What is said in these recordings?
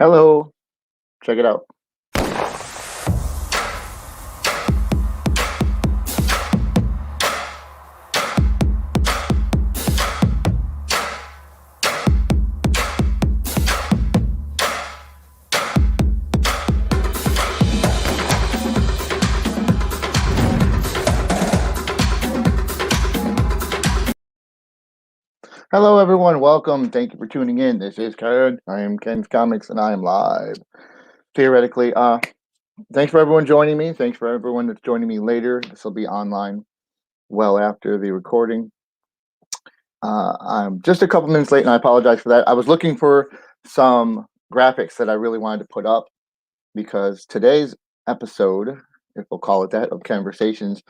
Hello, check it out. Hello, everyone. Welcome. Thank you for tuning in. This is Ken. I am Ken's Comics, and I am live. Theoretically, thanks for everyone joining me. Thanks for everyone that's joining me later. This will be online well after the recording. I'm just a couple minutes late, and I apologize for that. I was looking for some graphics that I really wanted to put up because today's episode, if we'll call it that, of Conversations,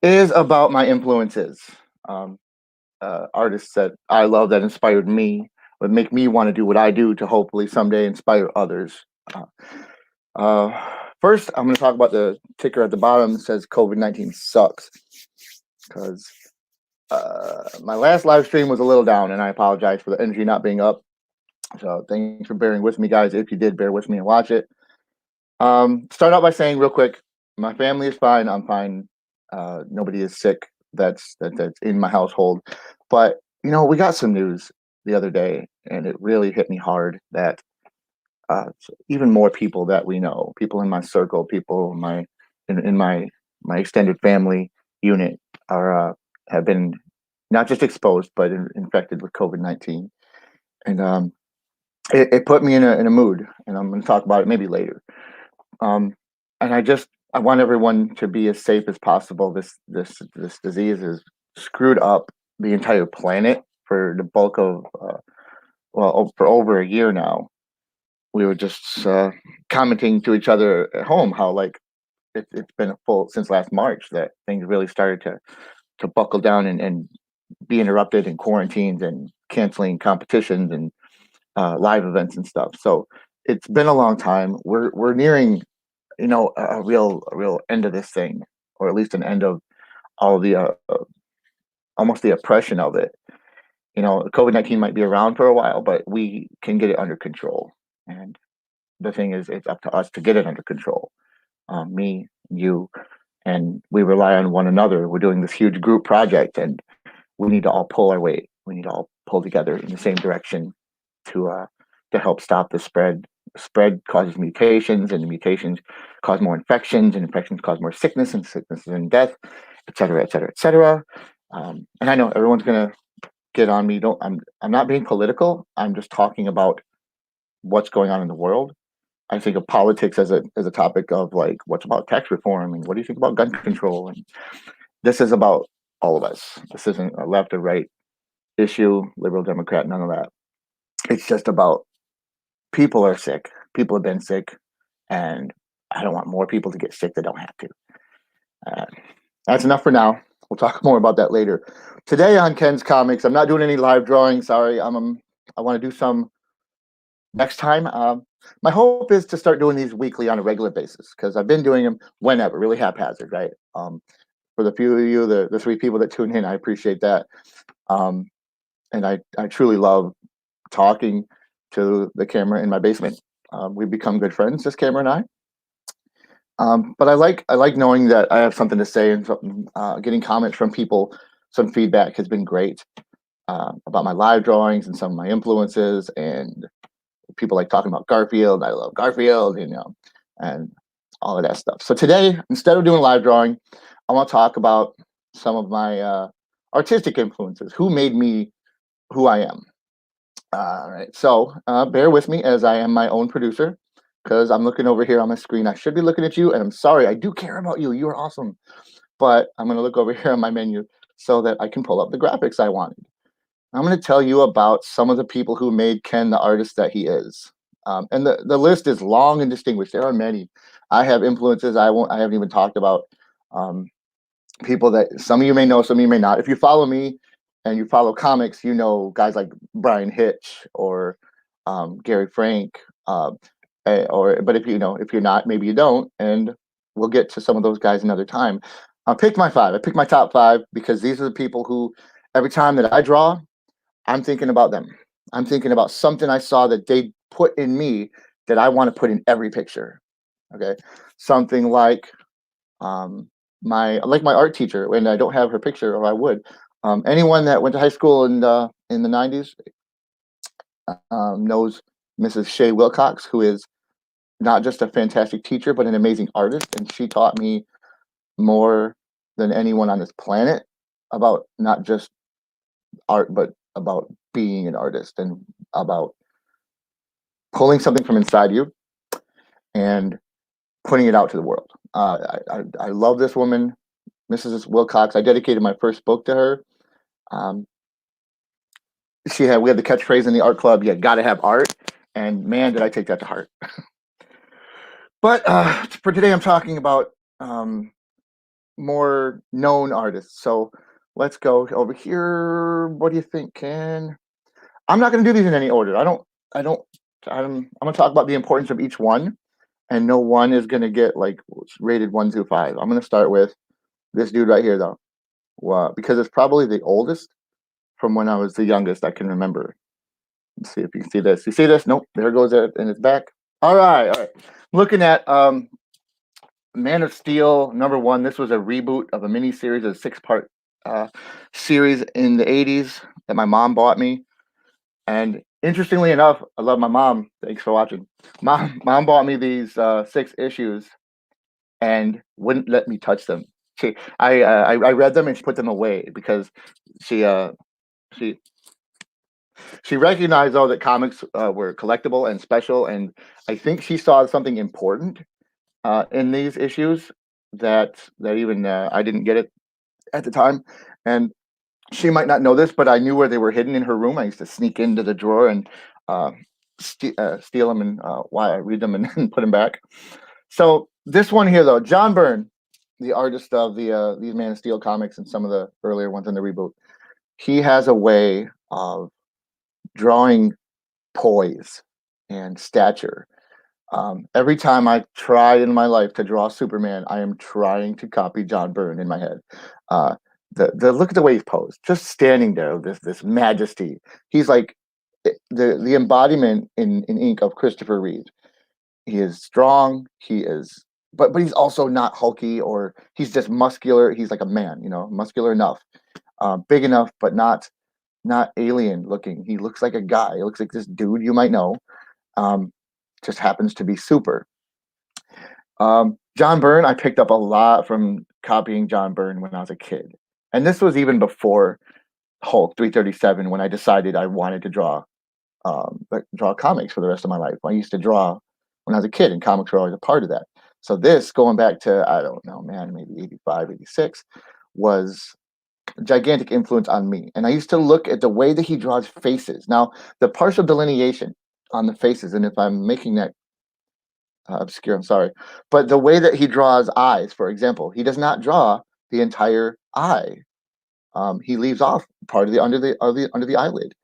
is about my influences. Um, Artists that I love that inspired me, would make me want to do what I do to hopefully someday inspire others. Uh, First, I'm going to talk about the ticker at the bottom that says COVID-19 sucks because my last live stream was a little down, and I apologize for the energy not being up. So thanks for bearing with me, guys. If you did bear with me and watch it, start out by saying real quick, my family is fine. I'm fine. Nobody is sick. That's in my household. But we got some news the other day, and it really hit me hard that even more people that we know, people in my circle, people in my extended family unit, are have been not just exposed but infected with COVID-19, and it put me in a mood, and I'm going to talk about it maybe later. Um, and I want everyone to be as safe as possible. This disease has screwed up the entire planet for the bulk of for over a year now. We were just commenting to each other at home how it's been a full since last March that things really started to buckle down and be interrupted and quarantines and canceling competitions and live events and stuff. So it's been a long time. We're nearing a real end of this thing, or at least an end of all the almost the oppression of it. COVID-19 might be around for a while, but we can get it under control. And the thing is, it's up to us to get it under control. Me, you, and we rely on one another. We're doing this huge group project, and we need to all pull our weight. We need to all pull together in the same direction to help stop the spread. Spread causes mutations, and the mutations cause more infections, and infections cause more sickness, and sickness and death, et cetera, et cetera, et cetera. And I know everyone's gonna get on me. Don't I'm not being political. I'm just talking about what's going on in the world. I think of politics as a topic of like, what's about tax reform, and what do you think about gun control? And this is about all of us. This isn't a left or right issue, liberal, Democrat, none of that. It's just about people are sick. People have been sick, and I don't want more people to get sick that don't have to. Uh, that's enough for now. We'll talk more about that later. Today on Ken's Comics, I'm not doing any live drawing. Sorry, I want to do some next time. My hope is to start doing these weekly on a regular basis because I've been doing them whenever, really haphazard, right? For the few of you, the three people that tune in, I appreciate that. And I truly love talking to the camera in my basement. We've become good friends, this camera and I. But I like knowing that I have something to say, and something, getting comments from people. Some feedback has been great about my live drawings and some of my influences, and people like talking about Garfield. I love Garfield, and all of that stuff. So today, instead of doing live drawing, I want to talk about some of my artistic influences. Who made me who I am? All right. So bear with me as I am my own producer because I'm looking over here on my screen. I should be looking at you, and I'm sorry. I do care about you. You are awesome. But I'm going to look over here on my menu so that I can pull up the graphics I wanted. I'm going to tell you about some of the people who made Ken the artist that he is. And the list is long and distinguished. There are many. I have influences I haven't even talked about. People that some of you may know, some of you may not. If you follow me and you follow comics, you know guys like Brian Hitch or Gary Frank. But if you're not, maybe you don't. And we'll get to some of those guys another time. I picked my five. I picked my top five because these are the people who, every time that I draw, I'm thinking about them. I'm thinking about something I saw that they put in me that I want to put in every picture. Okay, something like um, my art teacher, when I don't have her picture, or I would. Anyone that went to high school in the '90s knows Mrs. Shay Wilcox, who is not just a fantastic teacher, but an amazing artist, and she taught me more than anyone on this planet about not just art, but about being an artist and about pulling something from inside you and putting it out to the world. I love this woman, Mrs. Wilcox. I dedicated my first book to her. Um, we had the catchphrase in the art club, "You got to have art," and man, did I take that to heart. But for today, I'm talking about more known artists. So let's go over here. What do you think, Ken? I'm not going to do these in any order. I don't. I'm going to talk about the importance of each one, and no one is going to get like rated 1 through 5. I'm going to start with this dude right here, though, because it's probably the oldest from when I was the youngest I can remember. Let's see if you can see this. You see this? Nope. There goes it in its back. All right, all right. Looking at Man of Steel #1. This was a reboot of a mini series, a 6-part series in the '80s that my mom bought me. And interestingly enough, I love my mom. Thanks for watching. Mom bought me these 6 issues and wouldn't let me touch them. I read them and she put them away because she she she recognized though that comics were collectible and special, and I think she saw something important in these issues that even I didn't get it at the time. And she might not know this, but I knew where they were hidden in her room. I used to sneak into the drawer and uh, steal them and why I read them and, and put them back. So this one here, though, John Byrne, the artist of these Man of Steel comics and some of the earlier ones in the reboot, he has a way of drawing poise and stature. Every time I try in my life to draw Superman, I am trying to copy John Byrne in my head. Uh, the look at the way he's posed, just standing there, this majesty. He's like the embodiment in ink of Christopher Reeve. He is strong. He is, but he's also not hulky, or he's just muscular. He's like a man, muscular enough, big enough, but not alien looking. He looks like a guy. He looks like this dude you might know. Um, just happens to be super. John Byrne, I picked up a lot from copying John Byrne when I was a kid, and this was even before Hulk 337 when I decided I wanted to draw comics for the rest of my life. I used to draw when I was a kid, and comics were always a part of that. So this, going back to, I don't know, man, maybe 85, 86, was a gigantic influence on me. And I used to look at the way that he draws faces. Now, the partial delineation on the faces, and if I'm making that obscure, I'm sorry, but the way that he draws eyes, for example, he does not draw the entire eye. He leaves off part of the under the eyelid.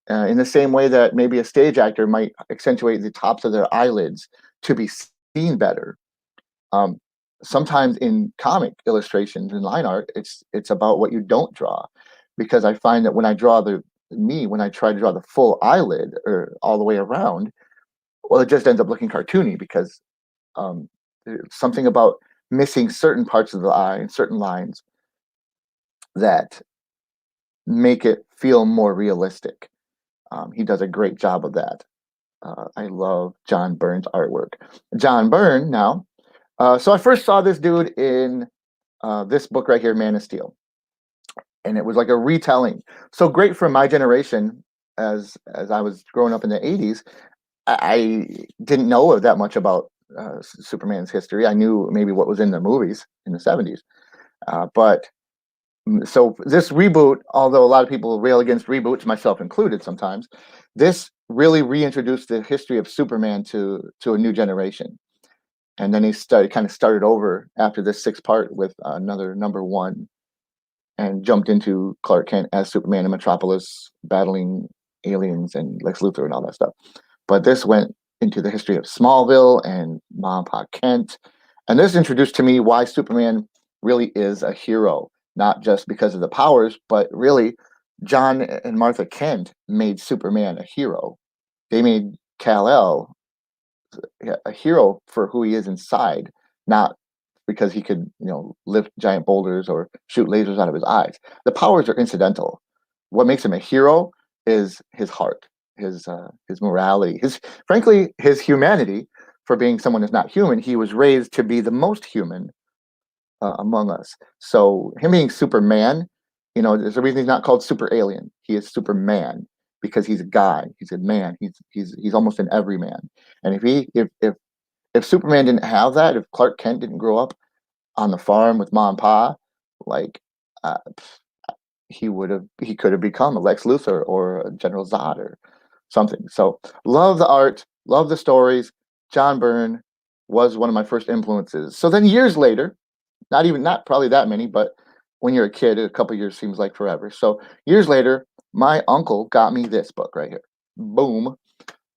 In the same way that maybe a stage actor might accentuate the tops of their eyelids to be seen better. Um, Sometimes in comic illustrations and line art, it's about what you don't draw, because I find that when I try to draw the full eyelid or all the way around, well, it just ends up looking cartoony because there's something about missing certain parts of the eye and certain lines that make it feel more realistic. He does a great job of that. I love John Byrne's artwork. John Byrne now. So I first saw this dude in this book right here, Man of Steel, and it was like a retelling. So great for my generation, as I was growing up in the '80s. I didn't know that much about Superman's history. I knew maybe what was in the movies in the '70s, but so this reboot, although a lot of people rail against reboots, myself included sometimes, this really reintroduced the history of Superman to a new generation. And then he started over after this 6 part with another #1, and jumped into Clark Kent as Superman in Metropolis, battling aliens and Lex Luthor and all that stuff. But this went into the history of Smallville and Ma and Pa Kent. And this introduced to me why Superman really is a hero, not just because of the powers, but really John and Martha Kent made Superman a hero. They made Kal-El a hero for who he is inside, not because he could, lift giant boulders or shoot lasers out of his eyes. The powers are incidental. What makes him a hero is his heart, his morality, his frankly his humanity. For being someone who's not human, he was raised to be the most human among us. So him being Superman, there's a reason he's not called Super Alien. He is Superman because he's a guy. He's a man. He's almost an everyman. And if Superman didn't have that, if Clark Kent didn't grow up on the farm with mom and pa, like uh, he could have become a Lex Luthor or a General Zod or something. So love the art, love the stories. John Byrne was one of my first influences. So then years later, not probably that many, but when you're a kid, a couple years seems like forever. So years later, my uncle got me this book right here. Boom.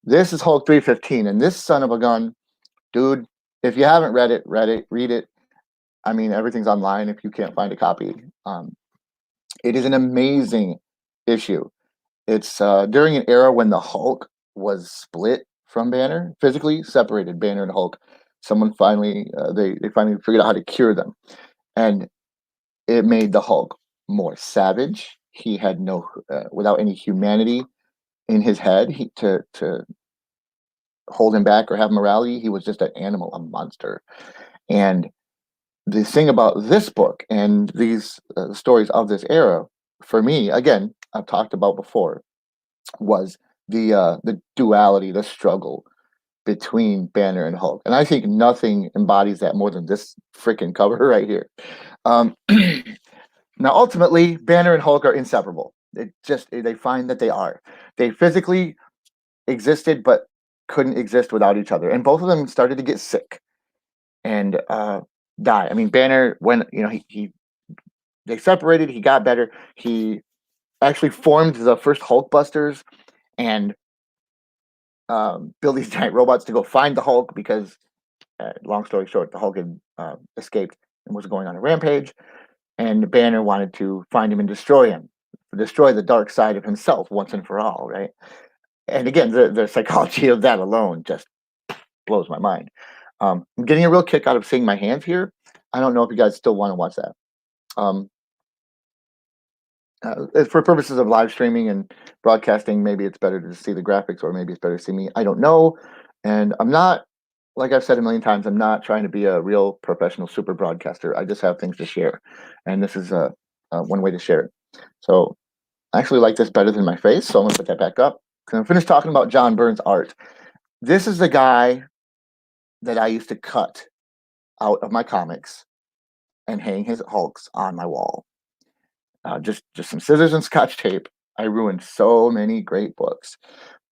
This is Hulk 315, and this son of a gun, dude. If you haven't read it, read it. I mean, everything's online if you can't find a copy. It is an amazing issue. It's during an era when the Hulk was split from Banner, physically separated Banner and Hulk. Someone finally, they finally figured out how to cure them, and it made the Hulk more savage. He had no, without any humanity in his head, to hold him back or have morality. He was just an animal, a monster. And the thing about this book and these stories of this era, for me, again, I've talked about before, was the duality, the struggle between Banner and Hulk, and I think nothing embodies that more than this freaking cover right here. Um, Now, ultimately, Banner and Hulk are inseparable. They find that they are. They physically existed, but couldn't exist without each other, and both of them started to get sick and die. I mean, Banner, when he they separated, he got better. He actually formed the first Hulkbusters and build these giant robots to go find the Hulk because, long story short, the Hulk had escaped and was going on a rampage, and Banner wanted to find him and destroy the dark side of himself once and for all, right? And again, the psychology of that alone just blows my mind. I'm getting a real kick out of seeing my hands here. I don't know if you guys still want to watch that. Um, for purposes of live streaming and broadcasting, maybe it's better to see the graphics, or maybe it's better to see me. I don't know. And I'm not, like I've said a million times, I'm not trying to be a real professional super broadcaster. I just have things to share, and this is one way to share it. So I actually like this better than my face, so I'm gonna put that back up. I'm finished talking about John Byrne's art. This is the guy that I used to cut out of my comics and hang his Hulks on my wall. Just some scissors and scotch tape. I ruined so many great books.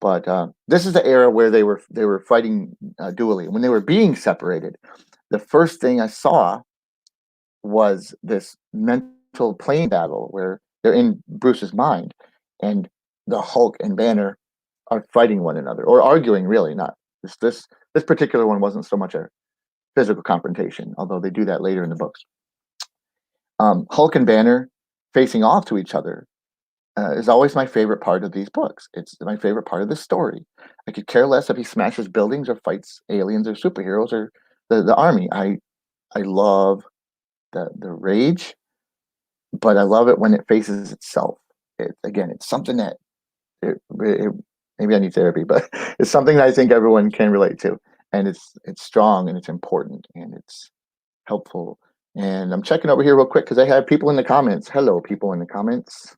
But this is the era where they were fighting dually. When they were being separated, the first thing I saw was this mental plane battle where they're in Bruce's mind, and the Hulk and Banner are fighting one another or arguing. Really, not this particular one wasn't so much a physical confrontation, although they do that later in the books. Hulk and Banner facing off to each other is always my favorite part of these books. It's my favorite part of the story. I could care less if he smashes buildings or fights aliens or superheroes or the army. I love the rage, but I love it when it faces itself. Again, it's something that maybe I need therapy, but it's something that I think everyone can relate to, and it's strong and it's important and it's helpful. And I'm checking over here real quick because I have people in the comments. Hello, people in the comments.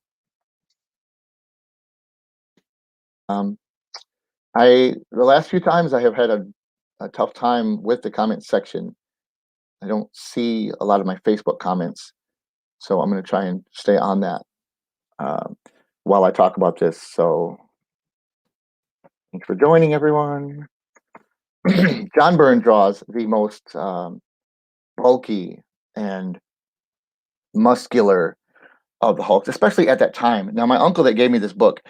Um, the last few times I have had a tough time with the comment section. I don't see a lot of my Facebook comments, so I'm going to try and stay on that um, while I talk about this. So thanks for joining, everyone. John Byrne draws the most bulky and muscular of the Hulks, especially at that time. Now, my uncle that gave me this book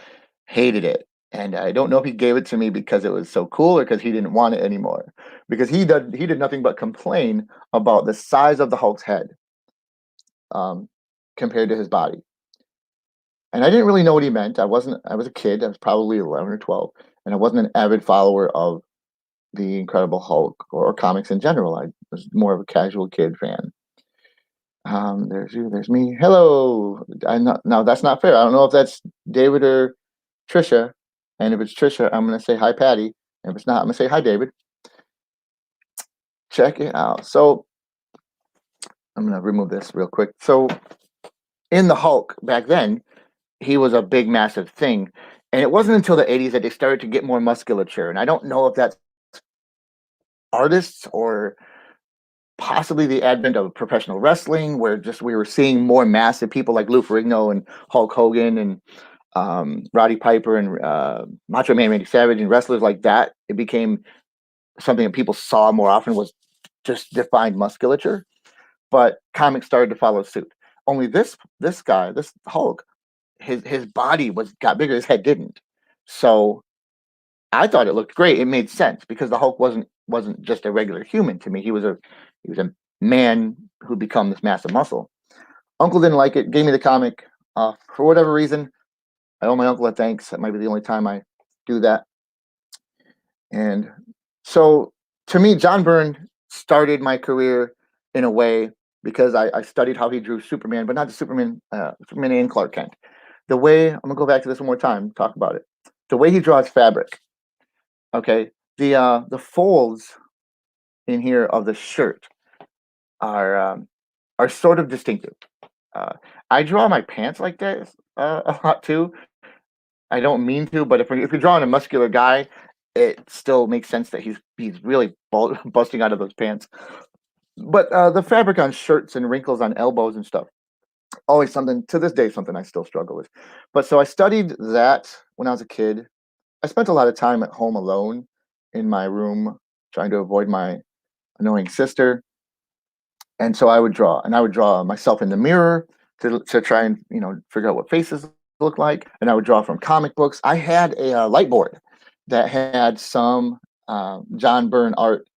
hated it. And I don't know if he gave it to me because it was so cool or because he didn't want it anymore. Because he did nothing but complain about the size of the Hulk's head um, compared to his body. And I didn't really know what he meant. I was a kid. I was probably 11 or 12, and I wasn't an avid follower of the Incredible Hulk or comics in general. I was more of a casual kid fan. There's you, there's me. Hello. No, that's not fair. I don't know if that's David or Trisha. And if it's Trisha, I'm gonna say hi, Patty. And if it's not, I'm gonna say hi, David. Check it out. So I'm gonna remove this real quick. So in the Hulk back then, he was a big, massive thing. And it wasn't until the 80s that they started to get more musculature. And I don't know if that's artists or possibly the advent of professional wrestling, where just we were seeing more massive people like Lou Ferrigno and Hulk Hogan and Roddy Piper and Macho Man Randy Savage and wrestlers like that. It became something that people saw more often was just defined musculature. But comics started to follow suit. Only this guy, this Hulk, his body got bigger, his head didn't. So I thought it looked great. It made sense because the Hulk wasn't just a regular human to me. He was a man who become this massive muscle. Uncle didn't like it, gave me the comic. For whatever reason, I owe my uncle a thanks. That might be the only time I do that. And so to me, John Byrne started my career in a way because I studied how he drew Superman, but not just Superman and Clark Kent. The way I'm gonna go back to this one more time, talk about it. The way he draws fabric. Okay, the folds in here of the shirt are are sort of distinctive. Uh, I draw my pants like this a lot too. I don't mean to, but if you're drawing a muscular guy, it still makes sense that he's really busting out of those pants. But the fabric on shirts and wrinkles on elbows and stuff, always something to this day, something I still struggle with. But so I studied that when I was a kid. I spent a lot of time at home alone in my room trying to avoid my annoying sister. And so I would draw, and I would draw myself in the mirror to try and figure out what faces look like. And I would draw from comic books. I had a light board that had some John Byrne art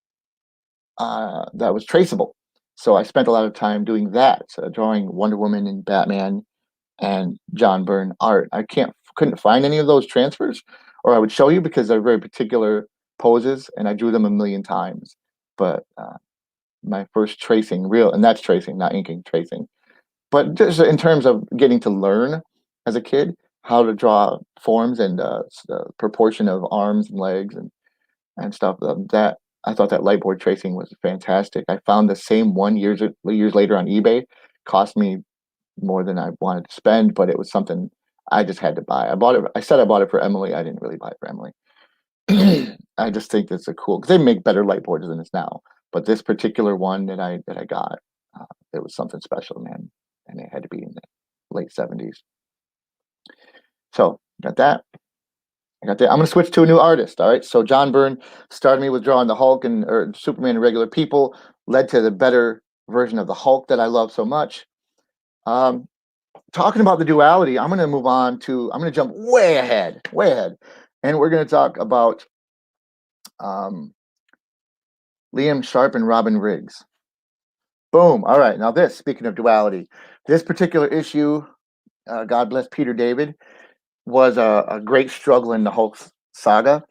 that was traceable. So I spent a lot of time doing that, drawing Wonder Woman and Batman and John Byrne art. I couldn't find any of those transfers, or I would show you because they're very particular poses, and I drew them a million times. But my first tracing, real, and that's tracing, not inking, tracing. But just in terms of getting to learn as a kid how to draw forms and the proportion of arms and legs and stuff, that I thought that lightboard tracing was fantastic. I found the same one years later on eBay. Cost me more than I wanted to spend, but it was something I just had to buy. I bought it. I said I bought it for Emily. I didn't really buy it for Emily. I just think it's a cool because they make better light boards than this now. But this particular one that I got, it was something special, man, and it had to be in the late 70s. So got that. I got that. I'm gonna switch to a new artist. All right. So John Byrne started me with drawing the Hulk and or Superman and regular people, led to the better version of the Hulk that I love so much. Um, Talking about the duality, I'm going to jump way ahead, and we're going to talk about um, Liam Sharp and Robin Riggs. Boom. All right. Now, speaking of duality, this particular issue, God bless Peter David, was a great struggle in the Hulk saga.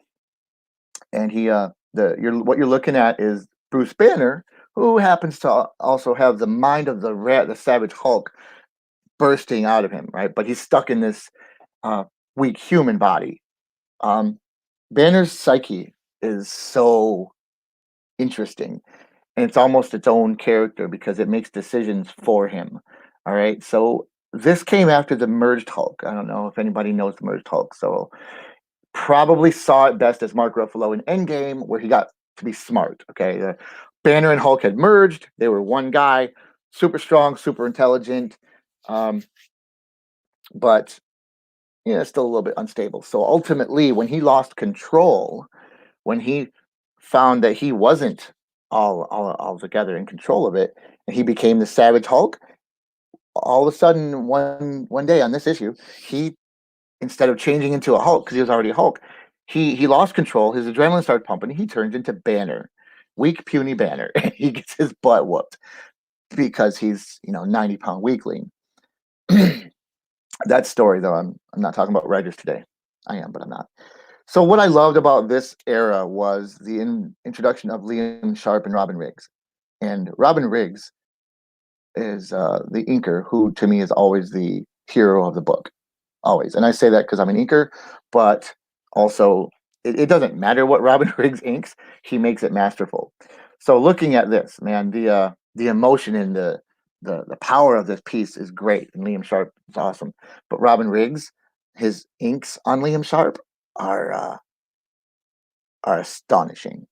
And what you're looking at is Bruce Banner, who happens to also have the mind of the Savage Hulk bursting out of him, right? But he's stuck in this uh, weak human body. Um, Banner's psyche is so interesting, and it's almost its own character because it makes decisions for him. All right, so this came after the merged Hulk. I don't know if anybody knows the merged Hulk, so probably saw it best as Mark Ruffalo in Endgame, where he got to be smart. Okay, Banner and Hulk had merged; they were one guy, super strong, super intelligent, um, but still a little bit unstable. So ultimately, when he lost control, when he found that he wasn't all together in control of it, and he became the Savage Hulk, all of a sudden one day on this issue, he instead of changing into a Hulk because he was already a Hulk, he lost control. His adrenaline started pumping. He turns into Banner, weak, puny Banner, and he gets his butt whooped because he's 90-pound weakling. That story, though, I'm not talking about writers today. I am, but I'm not. So what I loved about this era was the introduction of Liam Sharp and Robin Riggs. And Robin Riggs is the inker, who to me is always the hero of the book, always. And I say that because I'm an inker, but also it doesn't matter what Robin Riggs inks; he makes it masterful. So looking at this, man, the emotion and the power of this piece is great, and Liam Sharp is awesome. But Robin Riggs, his inks on Liam Sharp are uh, are astonishing.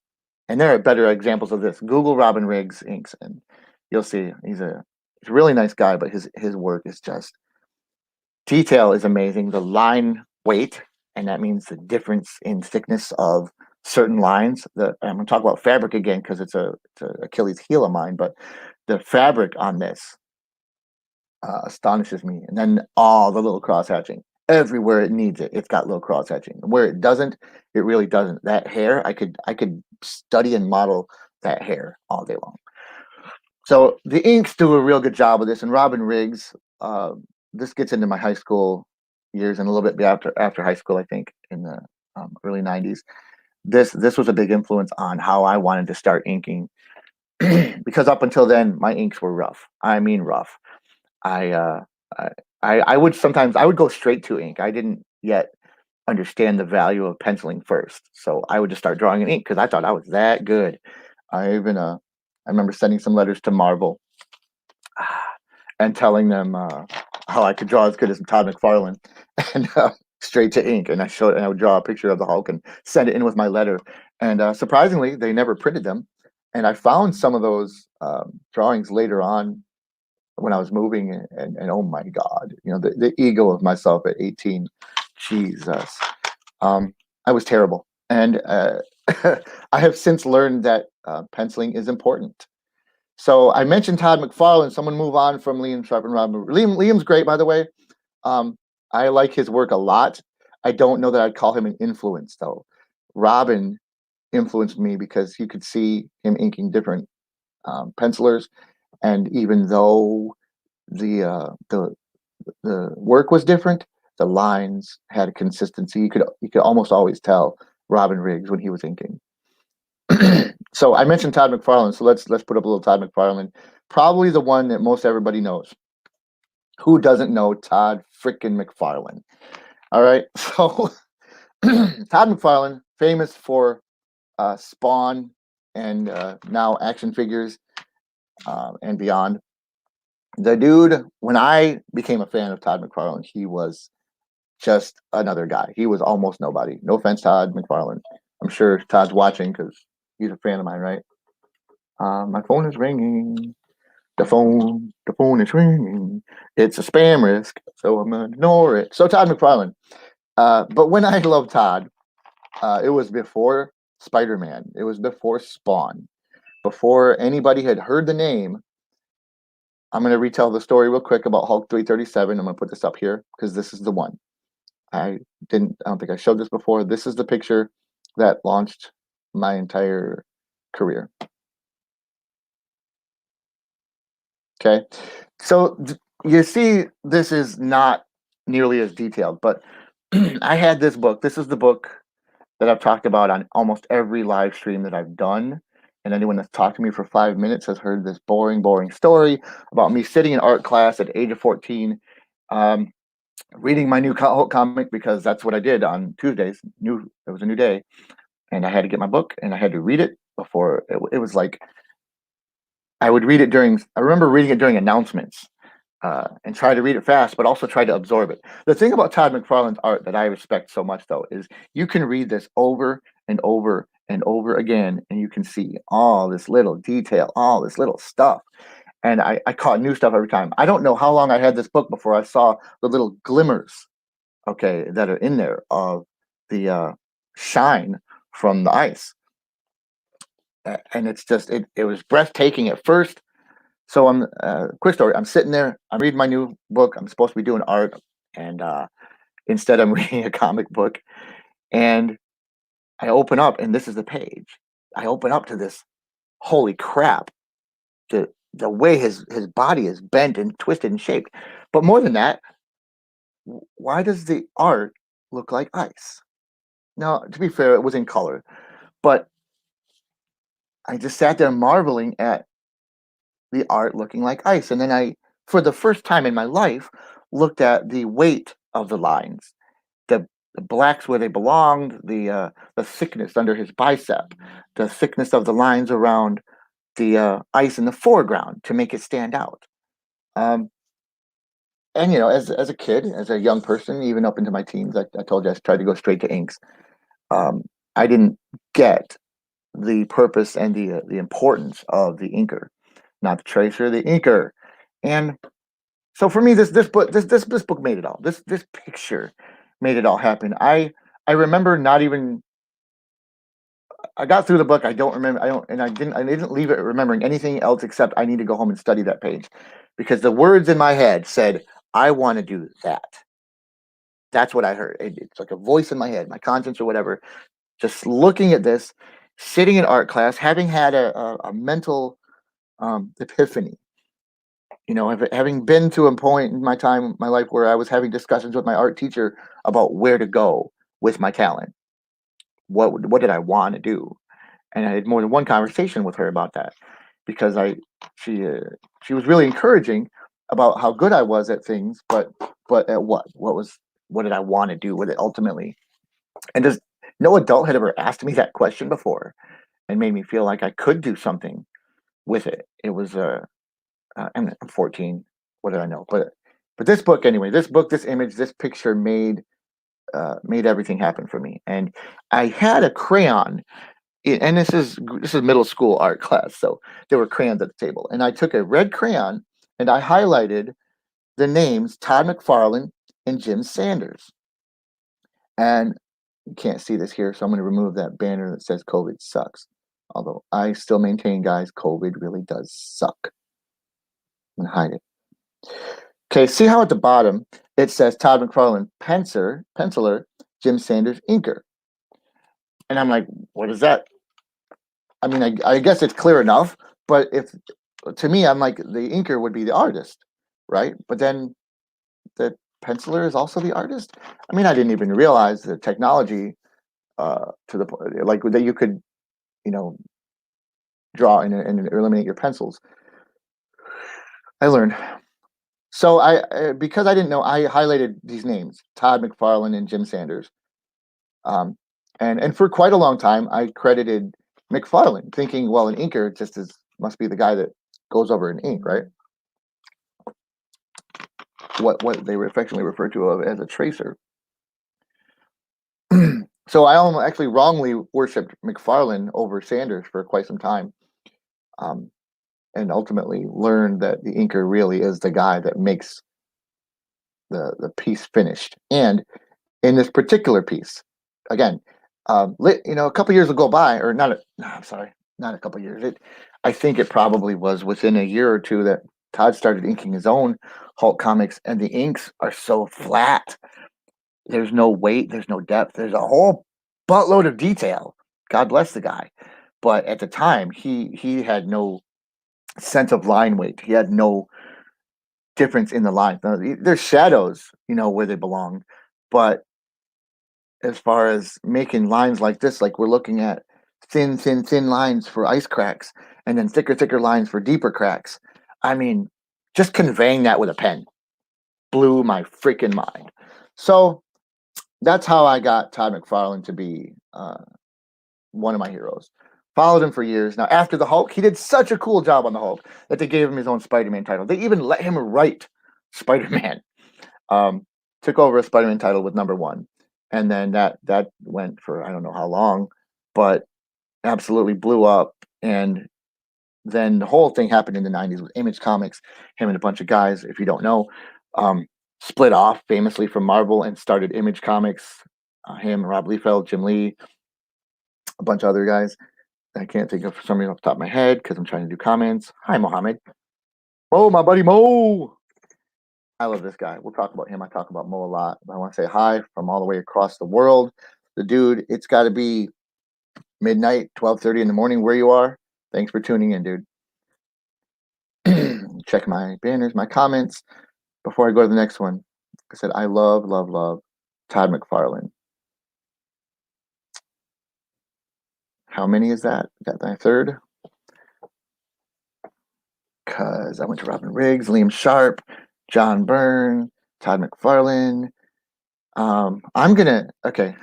And there are better examples of this. Google Robin Riggs inks, and you'll see he's a really nice guy, but his work is just detail is amazing. The line weight, and that means the difference in thickness of certain lines. I'm going to talk about fabric again because it's a Achilles heel of mine, but the fabric on this astonishes me. And then all the little cross hatching. Everywhere it needs it, it's got little cross hatching. Where it doesn't, it really doesn't. That hair, I could study and model that hair all day long. So the inks do a real good job of this. And Robin Riggs, this gets into my high school years and a little bit after high school, I think, in the early '90s. This was a big influence on how I wanted to start inking because up until then my inks were rough. I mean rough. I uh, I I would sometimes I would go straight to ink. I didn't yet understand the value of penciling first, so I would just start drawing in ink because I thought I was that good. I remember sending some letters to Marvel and telling them how I could draw as good as Todd McFarlane, and straight to ink. And I would draw a picture of the Hulk and send it in with my letter. And surprisingly, they never printed them. And I found some of those drawings later on when I was moving, and oh my God, the ego of myself at 18, Jesus, I was terrible. And I have since learned that penciling is important. So I mentioned Todd McFarlane. Someone move on from Liam Sharp and Robin. Liam's great, by the way. I like his work a lot. I don't know that I'd call him an influence, though. Robin influenced me because you could see him inking different pencilers, and even though the uh, the the work was different, the lines had a consistency. You could almost always tell Robin Riggs when he was inking. So I mentioned Todd McFarlane, so let's put up a little Todd McFarlane. Probably the one that most everybody knows. Who doesn't know Todd frickin' McFarlane? All right, so Todd McFarlane, famous for Spawn and now action figures and beyond. The dude, when I became a fan of Todd McFarlane, he was just another guy. He was almost nobody. No offense, Todd McFarlane. I'm sure Todd's watching because he's a fan of mine, right? My phone is ringing. The phone is ringing. It's a spam risk, so I'm gonna ignore it. So Todd McFarlane. But when I loved Todd, it was before Spider-Man. It was before Spawn. Before anybody had heard the name. I'm gonna retell the story real quick about Hulk 337. I'm gonna put this up here because this is the one. I don't think I showed this before. This is the picture that launched my entire career. Okay. So you see, this is not nearly as detailed, but I had this book. This is the book that I've talked about on almost every live stream that I've done. And anyone that's talked to me for 5 minutes has heard this boring, boring story about me sitting in art class at the age of 14, um, reading my new Hulk comic because that's what I did on Tuesdays. It was a new day, and I had to get my book and I had to read it before it was like I would read it during. I remember reading it during announcements and try to read it fast, but also try to absorb it. The thing about Todd McFarlane's art that I respect so much, though, is you can read this over and over and over again, and you can see all this little detail, all this little stuff. And I caught new stuff every time. I don't know how long I had this book before I saw the little glimmers, okay, that are in there of the shine from the ice. And it's just, it was breathtaking at first. So quick story. I'm sitting there. I'm reading my new book. I'm supposed to be doing art, and instead, I'm reading a comic book. And I open up, and this is the page. I open up to this. Holy crap! The way his body is bent and twisted and shaped. But more than that, why does the art look like ice? No, to be fair, it was in color, but I just sat there marveling at the art looking like ice. And then I, for the first time in my life, looked at the weight of the lines, the, the blacks where they belonged, the thickness under his bicep, the thickness of the lines around the ice in the foreground to make it stand out. Um, and as a kid, as a young person, even up into my teens, I told you I tried to go straight to inks. Um, I didn't get the purpose and the importance of the inker, not the tracer, the inker. And so for me, this book made it all. This picture made it all happen. I remember not even I got through the book. I don't remember. I didn't leave it remembering anything else except I need to go home and study that page, because the words in my head said, "I want to do that." That's what I heard. It's like a voice in my head, my conscience or whatever. Just looking at this, sitting in art class, having had a mental epiphany. Having been to a point in my time, my life, where I was having discussions with my art teacher about where to go with my talent. What did I want to do? And I had more than one conversation with her about that, because she uh, she was really encouraging about how good I was at things, but at what did I want to do with it ultimately? And just no adult had ever asked me that question before and made me feel like I could do something with it. It was I'm 14. What did I know? But this book anyway. This book, this image, this picture made everything happen for me. And I had a crayon, and this is middle school art class, so there were crayons at the table, and I took a red crayon and I highlighted the names Todd McFarlane and Jim Sanders. And you can't see this here, so I'm going to remove that banner that says "COVID sucks." Although I still maintain, guys, COVID really does suck. I'm gonna hide it. Okay, see how at the bottom it says Todd McFarlane penciler, Jim Sanders inker. And I'm like, what is that? I mean, I guess it's clear enough, but if to me, I'm like, the inker would be the artist, right? But then the penciler is also the artist. I mean, I didn't even realize the technology to the like that you could, you know, draw and eliminate your pencils. I learned. So because I didn't know, I highlighted these names: Todd McFarlane and Jim Sanders. Um, and for quite a long time, I credited McFarlane, thinking, well, an inker just is must be the guy that goes over an ink, right? What they were affectionately referred to as a tracer. So I actually wrongly worshipped McFarlane over Sanders for quite some time, um, and ultimately learned that the inker really is the guy that makes the piece finished. And in this particular piece, again, a couple years will go by, or not. No, I'm sorry, not a couple years. I think it probably was within a year or two that Todd started inking his own Hulk comics, and the inks are so flat. There's no weight, there's no depth, there's a whole buttload of detail. God bless the guy, but at the time, he had no sense of line weight. He had no difference in the line. Now, there's shadows, where they belong, but as far as making lines like this, like we're looking at thin lines for ice cracks, and then thicker lines for deeper cracks. I mean, just conveying that with a pen blew my freaking mind. So that's how I got Todd McFarlane to be one of my heroes. Followed him for years. Now, after the Hulk, he did such a cool job on the Hulk that they gave him his own Spider-Man title. They even let him write Spider-Man. Um, Took over a Spider-Man title with number one, and then that went for I don't know how long, but absolutely blew up. And then the whole thing happened in the '90s with Image Comics. Him and a bunch of guys, if you don't know, um, split off famously from Marvel and started Image Comics. Him, Rob Liefeld, Jim Lee, a bunch of other guys. I can't think of somebody off the top of my head because I'm trying to do comments. Hi, Mohammed. Oh, my buddy Mo. I love this guy. We'll talk about him. I talk about Mo a lot. But I want to say hi from all the way across the world. The dude, it's got to be midnight, 12:30 in the morning where you are. Thanks for tuning in, dude. Check my banners, my comments before I go to the next one. Like I said, I love Todd McFarlane. How many is that? Got my third? Because I went to Robin Riggs, Liam Sharp, John Byrne, Todd McFarlane. Okay.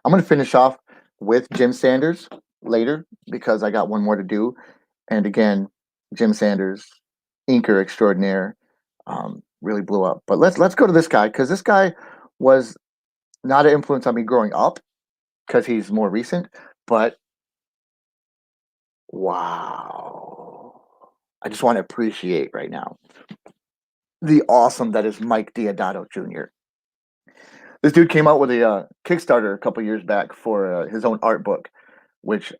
I'm gonna finish off with Jim Sanders later because I got one more to do. And again, Jim Sanders, inker extraordinaire, really blew up. But let's go to this guy because this guy was not an influence on me growing up because he's more recent. But wow, I just want to appreciate right now the awesome that is Mike Diodato Jr. This dude came out with a Kickstarter a couple years back for his own art book, which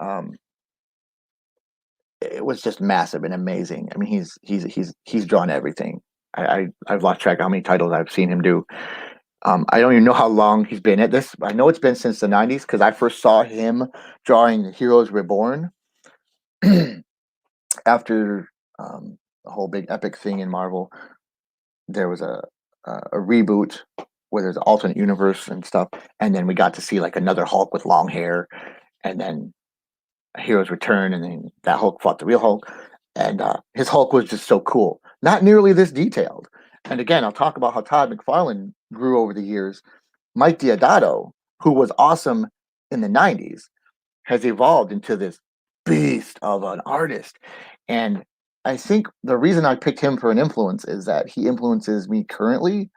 it was just massive and amazing. I mean, he's drawn everything. I've lost track of how many titles I've seen him do. I don't even know how long he's been at this. I know it's been since the '90s because I first saw him drawing Heroes Reborn after the whole big epic thing in Marvel. There was a reboot where there's an alternate universe and stuff, and then we got to see like another Hulk with long hair, and then Heroes Return, and then that Hulk fought the real Hulk, and his Hulk was just so cool. Not nearly this detailed. And again, I'll talk about how Todd McFarlane grew over the years. Mike Diodato, who was awesome in the '90s, has evolved into this beast of an artist. And I think the reason I picked him for an influence is that he influences me currently.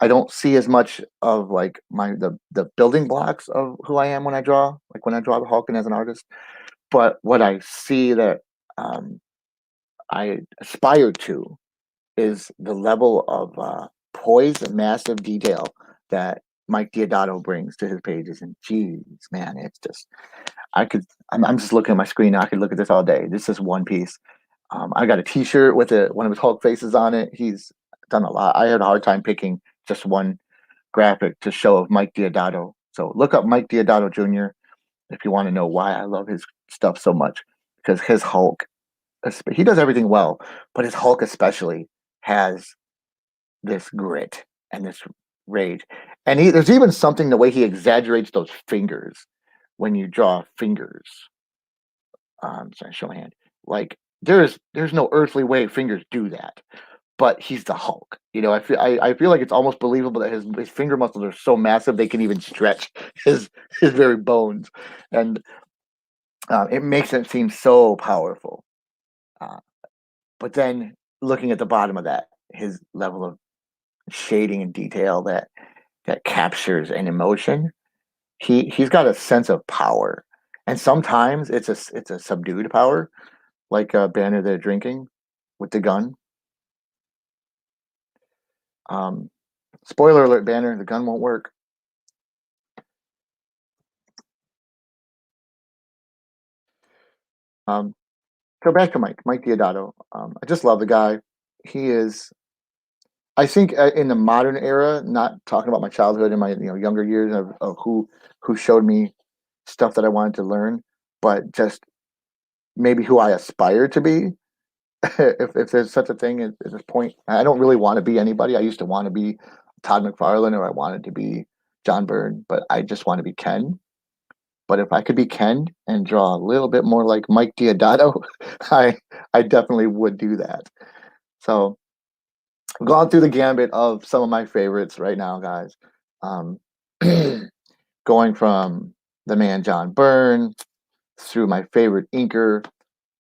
I don't see as much of like the building blocks of who I am when I draw, like when I draw the Hulk and as an artist. But what I see that um, I aspire to is the level of poise and massive detail that Mike Diodato brings to his pages. And geez, man, it's just I could. I'm just looking at my screen now. I could look at this all day. This is one piece. I got a T-shirt with one of his Hulk faces on it. He's done a lot. I had a hard time picking just one graphic to show of Mike Diodato. So look up Mike Diodato Jr. if you want to know why I love his stuff so much. Because his Hulk, he does everything well, but his Hulk especially has this grit and this rage. And there's even something the way he exaggerates those fingers when you draw fingers. Sorry, show my hand. Like there's no earthly way fingers do that. But he's the Hulk. You know, I feel like it's almost believable that his finger muscles are so massive they can even stretch his very bones, and it makes it seem so powerful. Uh, but then looking at the bottom of that, his level of shading and detail that captures an emotion. He's got a sense of power, and sometimes it's a subdued power, like Banner they're drinking with the gun. Um, Spoiler alert, Banner, the gun won't work. Um, so back to Mike Diodato. I just love the guy. He is, I think, in the modern era, not talking about my childhood and my younger years of who showed me stuff that I wanted to learn, but just maybe who I aspire to be. If there's such a thing at this point, I don't really want to be anybody. I used to want to be Todd McFarlane or I wanted to be John Byrne, but I just want to be Ken. But if I could be Ken and draw a little bit more like Mike Diodato, I I definitely would do that. So I've gone through the gambit of some of my favorites right now, guys. Um, going from the man John Byrne through my favorite inker,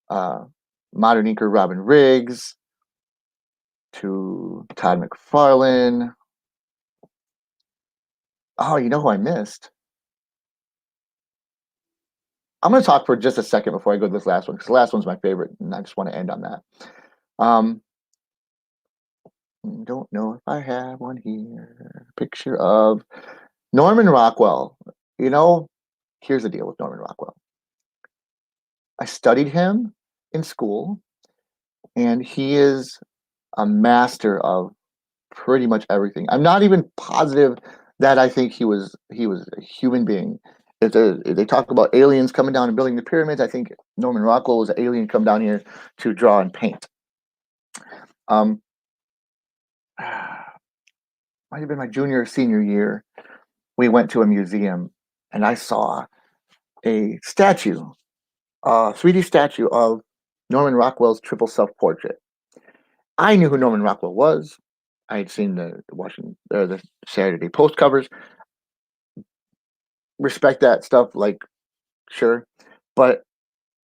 uh, modern inker Robin Riggs, to Todd McFarlane. Oh, you know who I missed? I'm going to talk for just a second before I go to this last one because the last one's my favorite, and I just want to end on that. Um, don't know if I have one here. Picture of Norman Rockwell. You know, here's the deal with Norman Rockwell. I studied him in school, and he is a master of pretty much everything. I'm not even positive that I think he was a human being. If they talk about aliens coming down and building the pyramids, I think Norman Rockwell was an alien come down here to draw and paint. Um, might have been my junior or senior year. We went to a museum, and I saw a statue, a 3D statue of Norman Rockwell's triple self-portrait. I knew who Norman Rockwell was. I had seen the Saturday Post covers. Respect that stuff, like, sure, but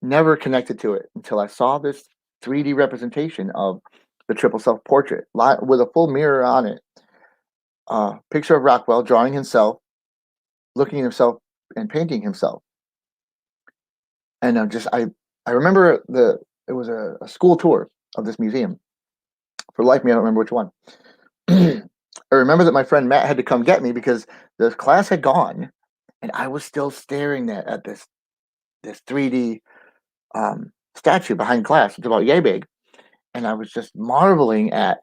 never connected to it until I saw this 3D representation of the triple self-portrait with a full mirror on it. Picture of Rockwell drawing himself, looking at himself, and painting himself. And I remember it was a school tour of this museum. For life me, I don't remember which one. I remember that my friend Matt had to come get me because the class had gone, and I was still staring at this 3D statue behind class. It's about yay big, and I was just marveling at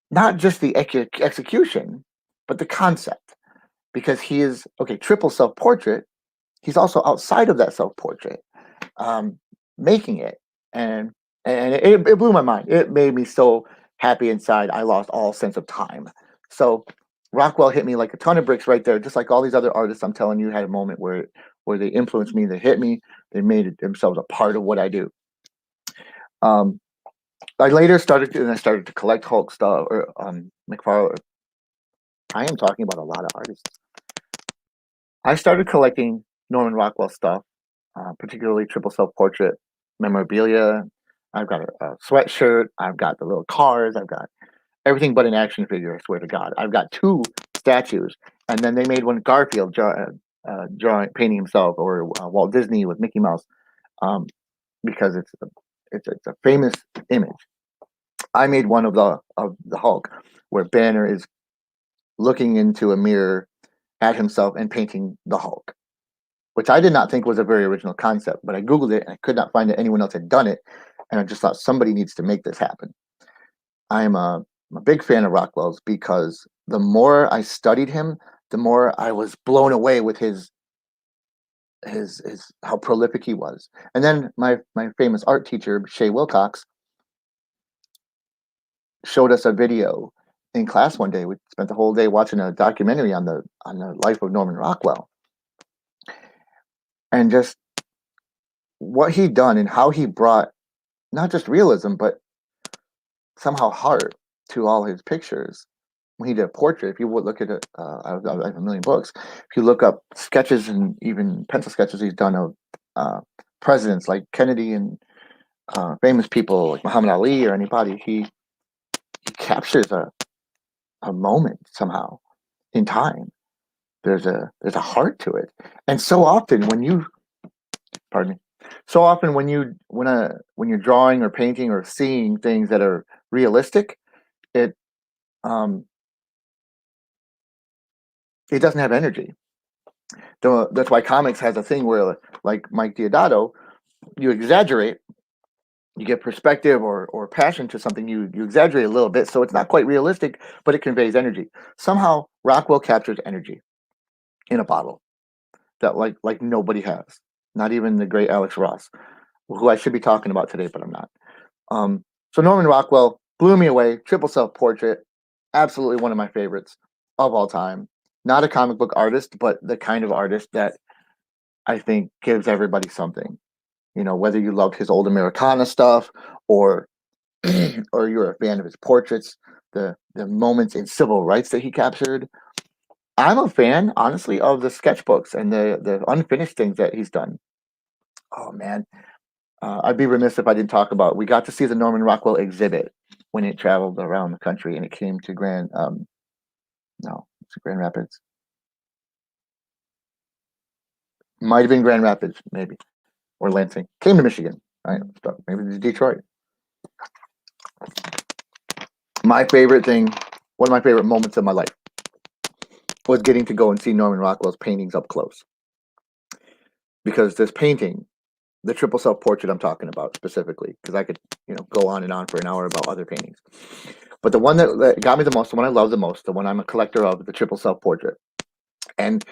not just the execution, but the concept. Because he is triple self portrait. He's also outside of that self portrait, making it, and it blew my mind. It made me so happy inside. I lost all sense of time. So Rockwell hit me like a ton of bricks right there. Just like all these other artists, I'm telling you, had a moment where they influenced me. They hit me. They made themselves a part of what I do. I later started to collect Hulk stuff or McFarlane. I am talking about a lot of artists. I started collecting Norman Rockwell stuff, particularly triple self-portrait memorabilia. I've got a sweatshirt. I've got the little cars. I've got everything but an action figure, I swear to God. I've got 2 statues. And then they made one Garfield painting himself, or Walt Disney with Mickey Mouse, because it's a famous image. I made one of the Hulk where Banner is looking into a mirror at himself and painting the Hulk, which I did not think was a very original concept, but I Googled it and I could not find that anyone else had done it. And I just thought somebody needs to make this happen. I'm a big fan of Rockwell's because the more I studied him, the more I was blown away with his how prolific he was. And then my famous art teacher, Shay Wilcox, showed us a video in class one day. We spent the whole day watching a documentary on the life of Norman Rockwell. And just what he done and how he brought not just realism, but somehow heart to all his pictures. When he did a portrait, if you would look at it, I have a million books. If you look up sketches and even pencil sketches he's done of presidents like Kennedy and famous people like Muhammad Ali or anybody, he captures a moment somehow in time. There's a heart to it, and so often when you, pardon me, so often when you're drawing or painting or seeing things that are realistic, it it doesn't have energy. That's why comics has a thing where, like Mike Diodato, you exaggerate, you get perspective or passion to something, you exaggerate a little bit, so it's not quite realistic, but it conveys energy. Somehow Rockwell captures energy in a bottle that like nobody has, not even the great Alex Ross, who I should be talking about today, but I'm not. So Norman Rockwell blew me away. Triple self-portrait, absolutely one of my favorites of all time. Not a comic book artist, but the kind of artist that I think gives everybody something. You know, whether you loved his old Americana stuff or or you're a fan of his portraits, the moments in civil rights that he captured. I'm a fan, honestly, of the sketchbooks and the unfinished things that he's done. Oh man, I'd be remiss if I didn't talk about. We got to see the Norman Rockwell exhibit when it traveled around the country, and it came to Grand Rapids. Might have been Grand Rapids, maybe, or Lansing. Came to Michigan, right? Maybe Detroit. My favorite thing, one of my favorite moments of my life, was getting to go and see Norman Rockwell's paintings up close. Because this painting, the triple self-portrait I'm talking about specifically, because I could, go on and on for an hour about other paintings. But the one that got me the most, the one I love the most, the one I'm a collector of, the triple self-portrait. And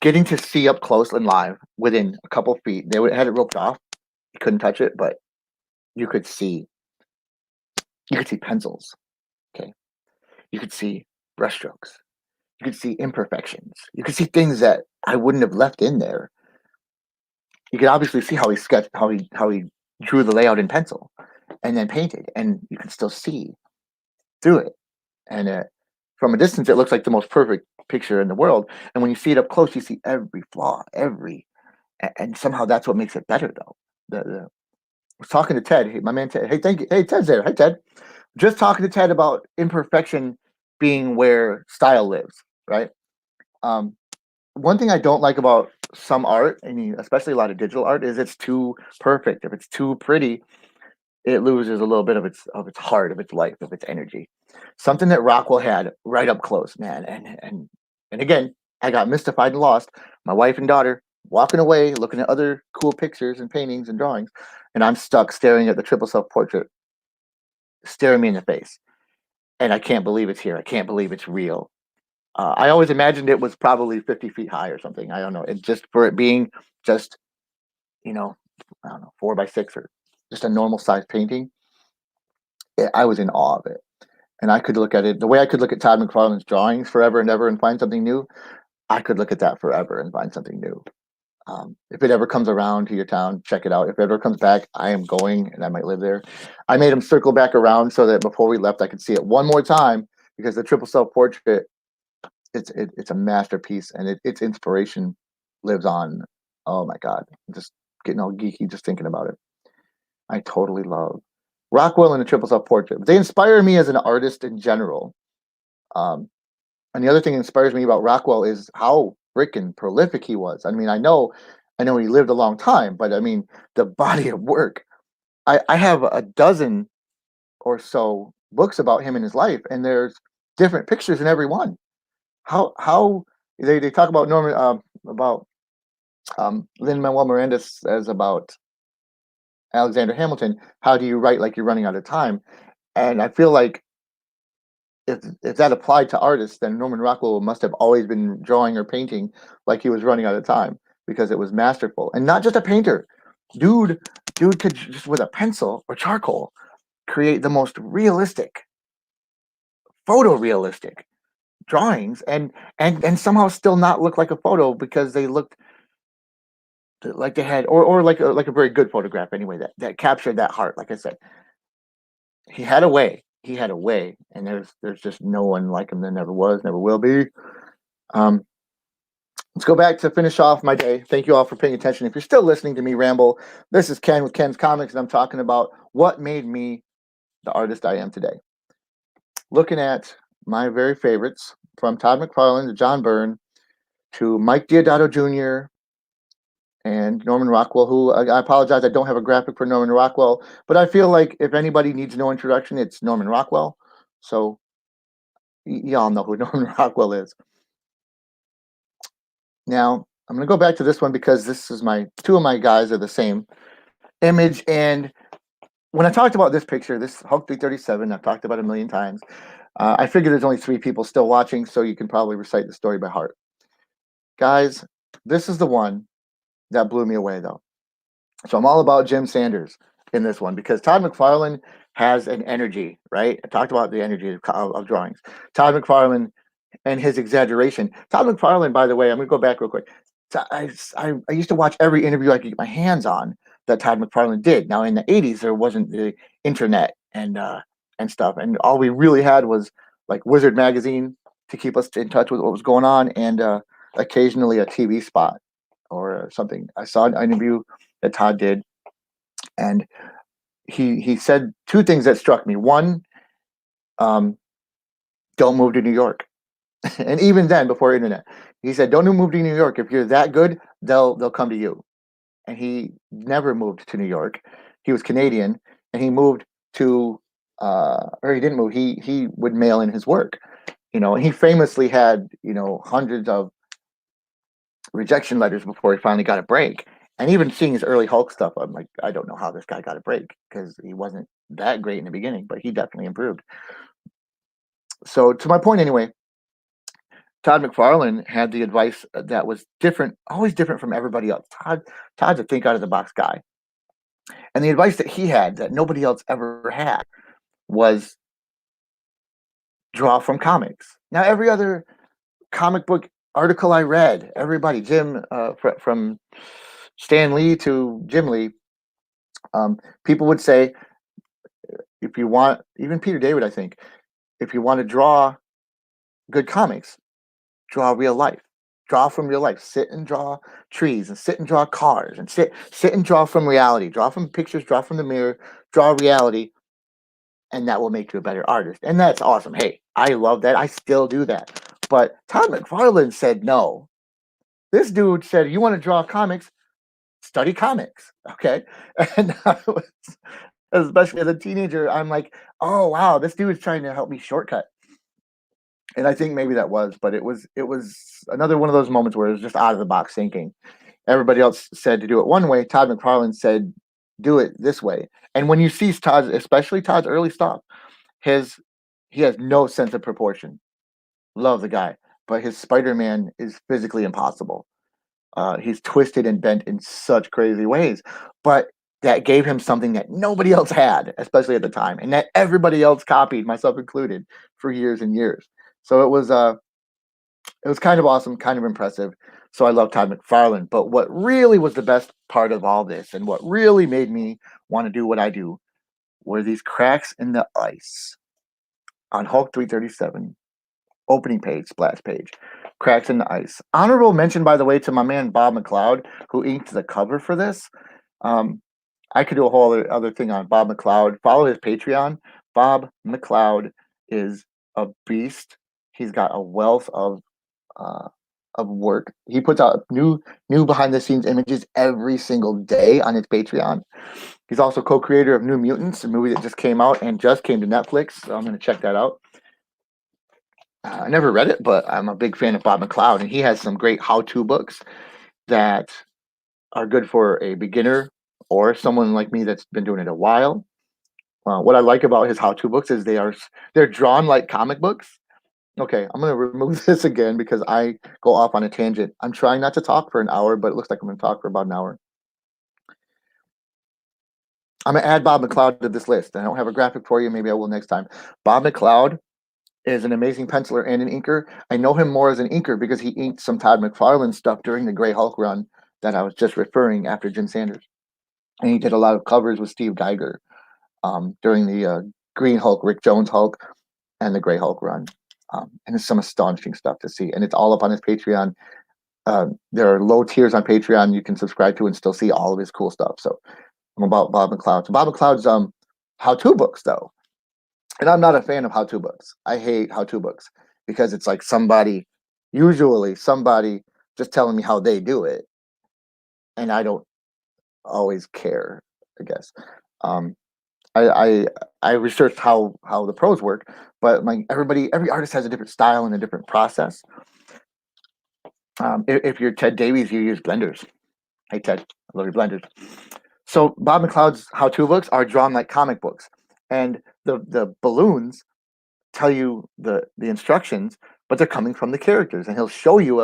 getting to see up close and live within a couple feet, they had it roped off. You couldn't touch it, but you could see pencils. Okay. You could see brushstrokes. You could see imperfections. You could see things that I wouldn't have left in there. you can obviously see how he sketched, how he drew the layout in pencil, and then painted, and you can still see through it. And from a distance, it looks like the most perfect picture in the world. And when you see it up close, you see every flaw, and somehow that's what makes it better, though. I was talking to Ted, my man Ted. Hey, thank you. Hey, Ted's there. Hey, Ted. Just talking to Ted about imperfection being where style lives, right? Um, One thing I don't like about some art, I mean, especially a lot of digital art, is it's too perfect. If it's too pretty, it loses a little bit of its heart, of its life, of its energy. Something that Rockwell had right up close, man. And again, I got mystified and lost. My wife and daughter walking away, looking at other cool pictures and paintings and drawings, and I'm stuck staring at the triple self portrait, staring me in the face. And I can't believe it's here. I can't believe it's real. I always imagined it was probably 50 feet high or something. I don't know. It just for it being just, you know, I don't know, 4 by 6 or just a normal size painting. I was in awe of it. And I could look at it the way I could look at Todd McFarlane's drawings forever and ever and find something new. I could look at that forever and find something new. If it ever comes around to your town, check it out. If it ever comes back, I am going and I might live there. I made him circle back around so that before we left, I could see it one more time because the triple self portrait, it's a masterpiece and its inspiration lives on. Oh my God, I'm just getting all geeky just thinking about it. I totally love Rockwell and the triple self portrait. They inspire me as an artist in general. Um, and the other thing that inspires me about Rockwell is how freaking prolific he was. I mean, I know he lived a long time, but I mean, the body of work. I have a dozen or so books about him and his life, and there's different pictures in every one. How they talk about Norman about Lin Manuel Miranda says about Alexander Hamilton. How do you write like you're running out of time? And I feel like if that applied to artists, then Norman Rockwell must have always been drawing or painting like he was running out of time because it was masterful. And not just a painter. Dude, dude could just with a pencil or charcoal create the most realistic, photorealistic drawings and somehow still not look like a photo because they looked like they had or like a very good photograph anyway that captured that heart. Like I said, he had a way. He had a way, and there's just no one like him. There never was, never will be. Um, let's go back to finish off my day. Thank you all for paying attention. If you're still listening to me ramble, this is Ken with Ken's Comics, and I'm talking about what made me the artist I am today. Looking at my very favorites from Todd McFarlane to John Byrne to Mike Diodato Jr. and Norman Rockwell, who I apologize, I don't have a graphic for Norman Rockwell, but I feel like if anybody needs no introduction, it's Norman Rockwell. So y'all know who Norman Rockwell is. Now, I'm going to go back to this one because this is my two of my guys are the same image. And when I talked about this picture, this Hulk 337, I've talked about it a million times. I figure there's only 3 people still watching, so you can probably recite the story by heart. Guys, this is the one that blew me away, though. So I'm all about Jim Sanders in this one because Todd McFarlane has an energy, right? I talked about the energy of drawings. Todd McFarlane and his exaggeration. Todd McFarlane, by the way, I'm going to go back real quick. I used to watch every interview I could get my hands on that Todd McFarlane did. Now in the '80s, there wasn't the internet and stuff, and all we really had was like Wizard magazine to keep us in touch with what was going on, and occasionally a TV spot or something. I saw an interview that Todd did, and he said 2 things that struck me. One, um, don't move to New York. And even then, before internet, he said, "Don't move to New York. If you're that good, they'll come to you." And he never moved to New York. He was Canadian, and he moved to, or he didn't move. He would mail in his work, and he famously had hundreds of rejection letters before he finally got a break. And even seeing his early Hulk stuff, I'm like, I don't know how this guy got a break because he wasn't that great in the beginning, but he definitely improved. So to my point, anyway, Todd McFarlane had the advice that was different, always different from everybody else. Todd's a think out of the box guy. And the advice that he had that nobody else ever had was draw from comics. Now, every other comic book article I read, everybody, Jim from Stan Lee to Jim Lee, people would say, if you want, even Peter David, I think, if you want to draw good comics, draw real life. Draw from real life. Sit and draw trees, and sit and draw cars, and sit and draw from reality. Draw from pictures, draw from the mirror, draw reality, and that will make you a better artist. And that's awesome. Hey, I love that. I still do that. But Todd McFarlane said no. This dude said, you want to draw comics, study comics. Okay. And I was, especially as a teenager, I'm like, oh wow, this dude is trying to help me shortcut. And I think maybe that was, but it was another one of those moments where it was just out of the box thinking. Everybody else said to do it one way. Todd McFarlane said, do it this way. And when you see Todd, especially Todd's early stuff, his he has no sense of proportion. Love the guy, but his Spider-Man is physically impossible. He's twisted and bent in such crazy ways, but that gave him something that nobody else had, especially at the time, and that everybody else copied, myself included, for years and years. So it was kind of awesome, kind of impressive. So I love Todd McFarlane. But what really was the best part of all this, and what really made me want to do what I do, were these cracks in the ice on Hulk 337, opening page, splash page, cracks in the ice. Honorable mention, by the way, to my man Bob McLeod, who inked the cover for this. Um, I could do a whole other thing on Bob McLeod. Follow his Patreon. Bob McLeod is a beast. He's got a wealth uh, of work. He puts out new behind the scenes images every single day on his Patreon. He's also co-creator of New Mutants, a movie that just came out and just came to Netflix. So I'm going to check that out. I never read it, but I'm a big fan of Bob McLeod, and he has some great how-to books that are good for a beginner or someone like me that's been doing it a while. What I like about his how-to books is they're drawn like comic books. Okay, I'm gonna remove this again because I go off on a tangent. I'm trying not to talk for an hour, but it looks like I'm gonna talk for about an hour. I'm gonna add Bob McLeod to this list. I don't have a graphic for you. Maybe I will next time. Bob McLeod is an amazing penciler and an inker. I know him more as an inker because he inked some Todd McFarlane stuff during the Gray Hulk run that I was just referring after Jim Sanders. And he did a lot of covers with Steve Geiger during the Green Hulk, Rick Jones Hulk, and the Gray Hulk run. And it's some astonishing stuff to see. And it's all up on his Patreon. There are low tiers on Patreon you can subscribe to and still see all of his cool stuff. So I'm about Bob McLeod. So Bob McLeod's how-to books, though. And I'm not a fan of how-to books. I hate how-to books because it's like usually somebody just telling me how they do it. And I don't always care, I guess. Um, I I researched how the pros work, but every artist has a different style and a different process. If you're Ted Davies, you use blenders. Hey Ted, I love your blenders. So Bob McLeod's how-to books are drawn like comic books, and the balloons tell you the instructions, but they're coming from the characters, and he'll show you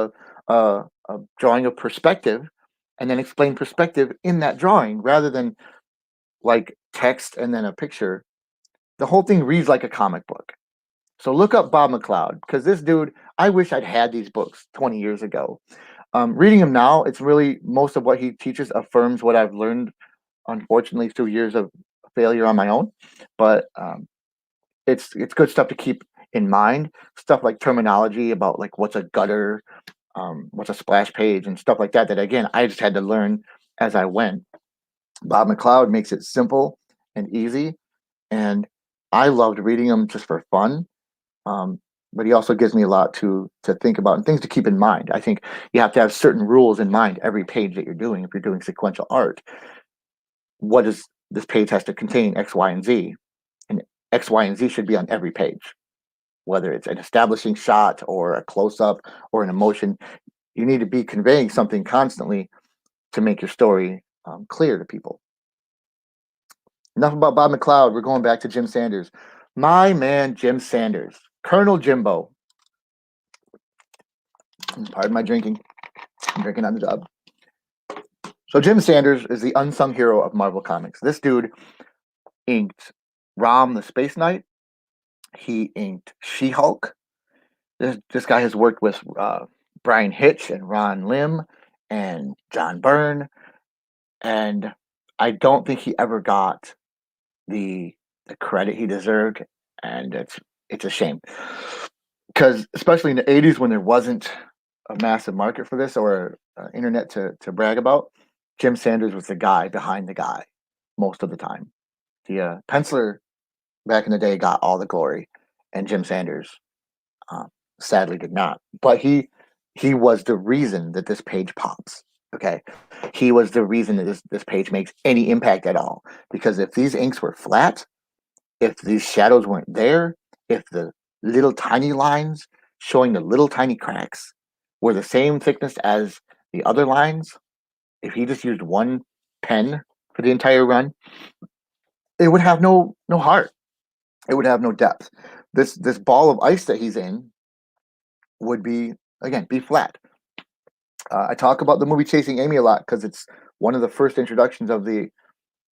a drawing of perspective, and then explain perspective in that drawing rather than like text and then a picture. The whole thing reads like a comic book. So look up Bob McLeod because this dude, I wish I'd had these books 20 years ago. Reading them now, it's really most of what he teaches affirms what I've learned, unfortunately, through years of failure on my own. But it's good stuff to keep in mind. Stuff like terminology about like what's a gutter, what's a splash page, and stuff like that. That again, I just had to learn as I went. Bob McLeod makes it simple and easy, and I loved reading them just for fun. Um, but he also gives me a lot to think about and things to keep in mind. I think you have to have certain rules in mind every page that you're doing. If you're doing sequential art, what is this page has to contain X, Y, and Z, and X, Y, and Z should be on every page, whether it's an establishing shot or a close up or an emotion. You need to be conveying something constantly to make your story clear to people. Enough about Bob McLeod. We're going back to Jim Sanders. My man, Jim Sanders, Colonel Jimbo. Pardon my drinking. I'm drinking on the job. So Jim Sanders is the unsung hero of Marvel Comics. This dude inked Rom the Space Knight. He inked She-Hulk. This guy has worked with Brian Hitch and Ron Lim and John Byrne and I don't think he ever got the the credit he deserved, and it's a shame because especially in the '80s when there wasn't a massive market for this or internet to brag about, Jim Sanders was the guy behind the guy most of the time. The penciler back in the day got all the glory, and Jim Sanders um, sadly did not. But he was the reason that this page pops. Okay, he was the reason that this page makes any impact at all. Because if these inks were flat, if these shadows weren't there, if the little tiny lines showing the little tiny cracks were the same thickness as the other lines, if he just used one pen for the entire run, it would have no heart. It would have no depth. This ball of ice that he's in would be again be flat. I talk about the movie Chasing Amy a lot because it's one of the first introductions of the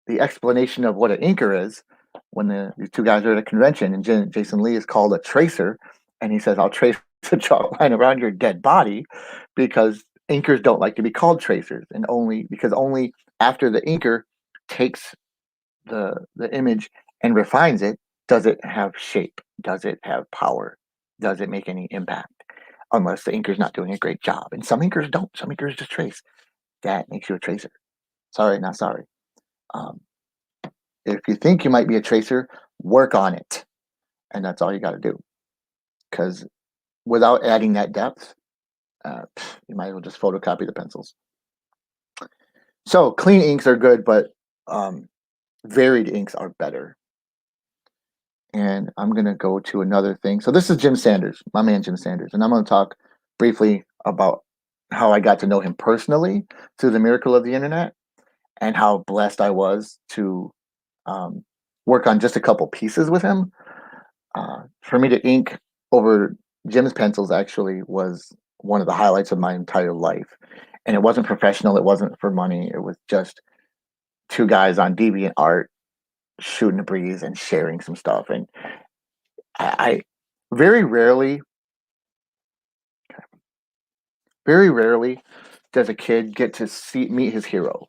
explanation of what an inker is. When these two guys are at a convention and Jason Lee is called a tracer, and he says, "I'll trace a chalk line around your dead body," because inkers don't like to be called tracers, and only after the inker takes the image and refines it does it have shape, does it have power, does it make any impact, unless the inker's not doing a great job. And some inkers don't. Some inkers just trace. That makes you a tracer. Sorry, not sorry. Um, if you think you might be a tracer, work on it, and that's all you got to do. Because without adding that depth, you might as well just photocopy the pencils. So clean inks are good, but um, varied inks are better. And I'm going to go to another thing. So this is Jim Sanders, my man Jim Sanders, and I'm going to talk briefly about how I got to know him personally through the miracle of the internet, and how blessed I was to um, work on just a couple pieces with him. For me to ink over Jim's pencils actually was one of the highlights of my entire life. And it wasn't professional, it wasn't for money, it was just two guys on Deviant Art shooting a breeze and sharing some stuff. And I very rarely, very rarely does a kid get to meet his hero.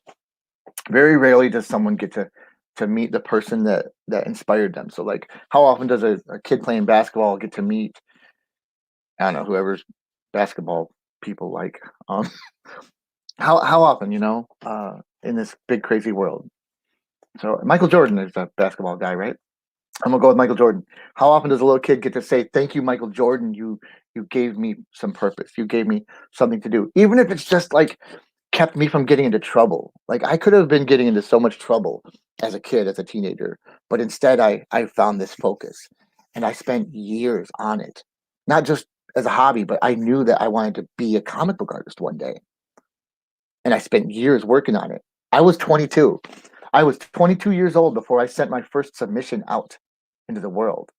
Very rarely does someone get to meet the person that inspired them. So like how often does a kid playing basketball get to meet, I don't know, whoever's basketball people like? Um how often, in this big crazy world. So Michael Jordan is a basketball guy, right? I'm gonna go with Michael Jordan. How often does a little kid get to say, "Thank you, Michael Jordan. You gave me some purpose. You gave me something to do," even if it's just like kept me from getting into trouble. Like I could have been getting into so much trouble as a kid, as a teenager, but instead I found this focus, and I spent years on it, not just as a hobby, but I knew that I wanted to be a comic book artist one day, and I spent years working on it. I was 22. I was 22 years old before I sent my first submission out into the world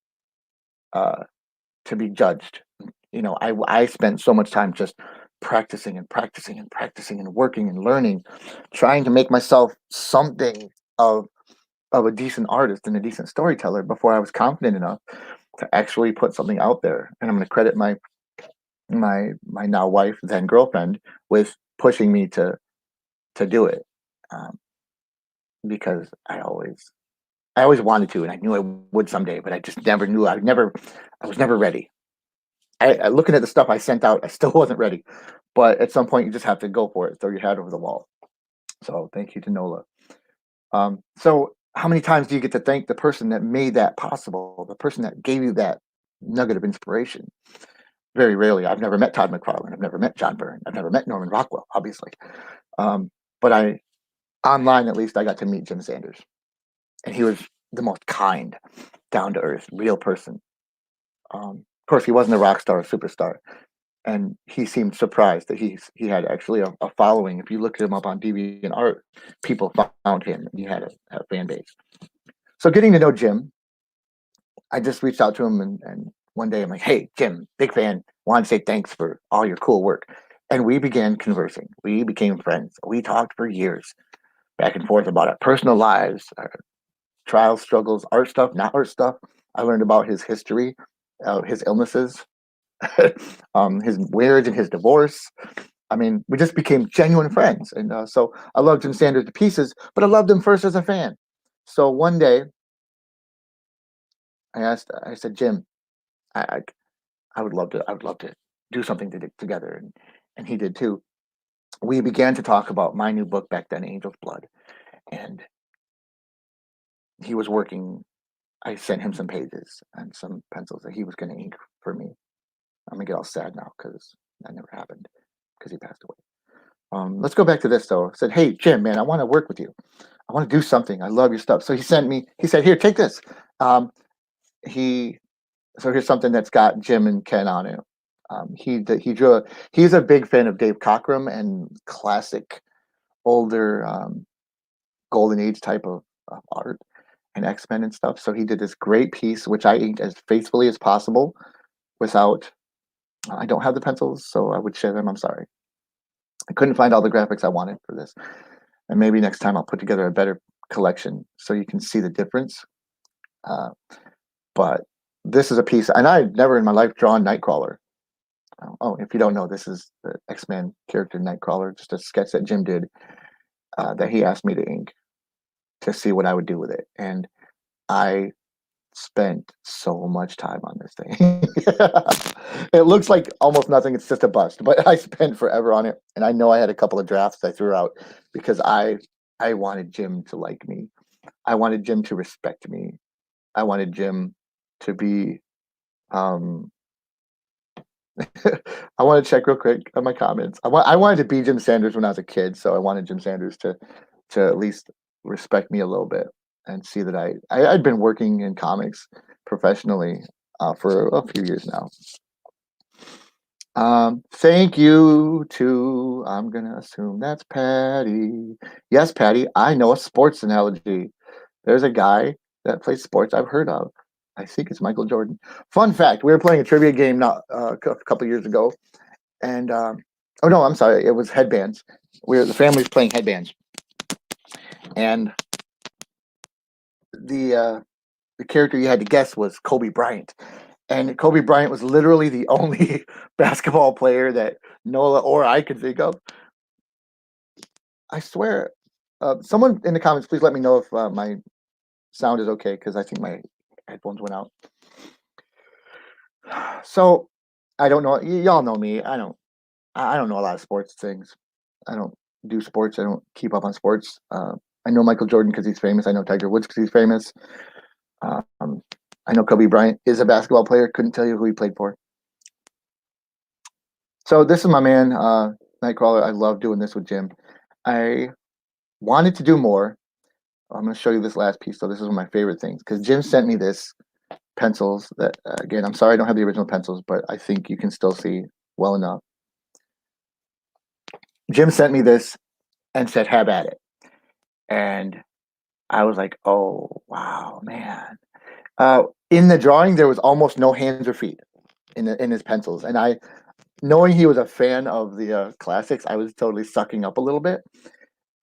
uh, to be judged. I spent so much time just practicing and practicing and practicing and working and learning, trying to make myself something of of a decent artist and a decent storyteller before I was confident enough to actually put something out there. And I'm going to credit my now wife, then girlfriend, with pushing me to do it, um, because I always wanted to, and I knew I would someday, but I just never knew. I was never ready. Looking at the stuff I sent out, I still wasn't ready. But at some point, you just have to go for it, throw your hat over the wall. So thank you to Nola. So how many times do you get to thank the person that made that possible, the person that gave you that nugget of inspiration? Very rarely. I've never met Todd McFarlane. I've never met John Byrne. I've never met Norman Rockwell, obviously. But online at least, I got to meet Jim Sanders, and he was the most kind, down to earth, real person. Of course, he wasn't a rock star or superstar, and he seemed surprised that he had actually a following. If you looked him up on DeviantArt, people found him, and he had a fan base. So, getting to know Jim, I just reached out to him, and one day I'm like, "Hey, Jim, big fan. Want to say thanks for all your cool work." And we began conversing. We became friends. We talked for years, back and forth about our personal lives, our trials, struggles, art stuff, not art stuff. I learned about his history, his illnesses, his marriage and his divorce, I mean, we just became genuine friends, and so I love Jim Sanders to pieces. But I loved him first as a fan. So one day, I said, Jim, I, I, I would love to do something together, and he did too. We began to talk about my new book back then, Angel's Blood, and he was working. I sent him some pages and some pencils that he was going to ink for me. I'm gonna get all sad now because that never happened because he passed away. Let's go back to this though. I said, hey Jim, man, I want to work with you. I want to do something. I love your stuff. So he sent me. He said, here, take this. Um, he so here's something that's got Jim and Ken on it. He drew. He's a big fan of Dave Cockrum and classic older golden age type of art and X-Men and stuff. So he did this great piece, which I inked as faithfully as possible without. I don't have the pencils, so I would share them. I'm sorry. I couldn't find all the graphics I wanted for this. And maybe next time I'll put together a better collection so you can see the difference. Uh, but this is a piece, and I've never in my life drawn Nightcrawler. Oh, if you don't know, this is the X-Men character Nightcrawler, just a sketch that Jim did that he asked me to ink to see what I would do with it. And I spent so much time on this thing. It looks like almost nothing. It's just a bust, but I spent forever on it. And I know I had a couple of drafts I threw out because I wanted Jim to like me. I wanted Jim to respect me. I wanted Jim to be um I want to check real quick on my comments. I wanted to be Jim Sanders when I was a kid, so I wanted Jim Sanders to at least respect me a little bit and see that I'd been working in comics professionally for a few years now. Thank you to, I'm gonna assume that's Patty. Yes, Patty, I know a sports analogy. There's a guy that plays sports I've heard of. I think it's Michael Jordan. Fun fact: we were playing a trivia game not a couple years ago, and oh no, I'm sorry, it was headbands. The family's playing headbands, and the character you had to guess was Kobe Bryant, and Kobe Bryant was literally the only basketball player that Nola or I could think of. I swear, someone in the comments, please let me know if my sound is okay because I think my headphones went out. So I don't know. Y'all know me. I don't know a lot of sports things. I don't do sports. I don't keep up on sports. I know Michael Jordan because he's famous. I know Tiger Woods because he's famous. Um, I know Kobe Bryant is a basketball player. Couldn't tell you who he played for. So this is my man, Nightcrawler. I love doing this with Jim. I wanted to do more. I'm going to show you this last piece. So this is one of my favorite things because Jim sent me this pencils that again, I'm sorry I don't have the original pencils, but I think you can still see well enough. Jim sent me this and said, have at it. And I was like, oh, wow, man. In the drawing, there was almost no hands or feet in his pencils. And knowing he was a fan of the classics, I was totally sucking up a little bit.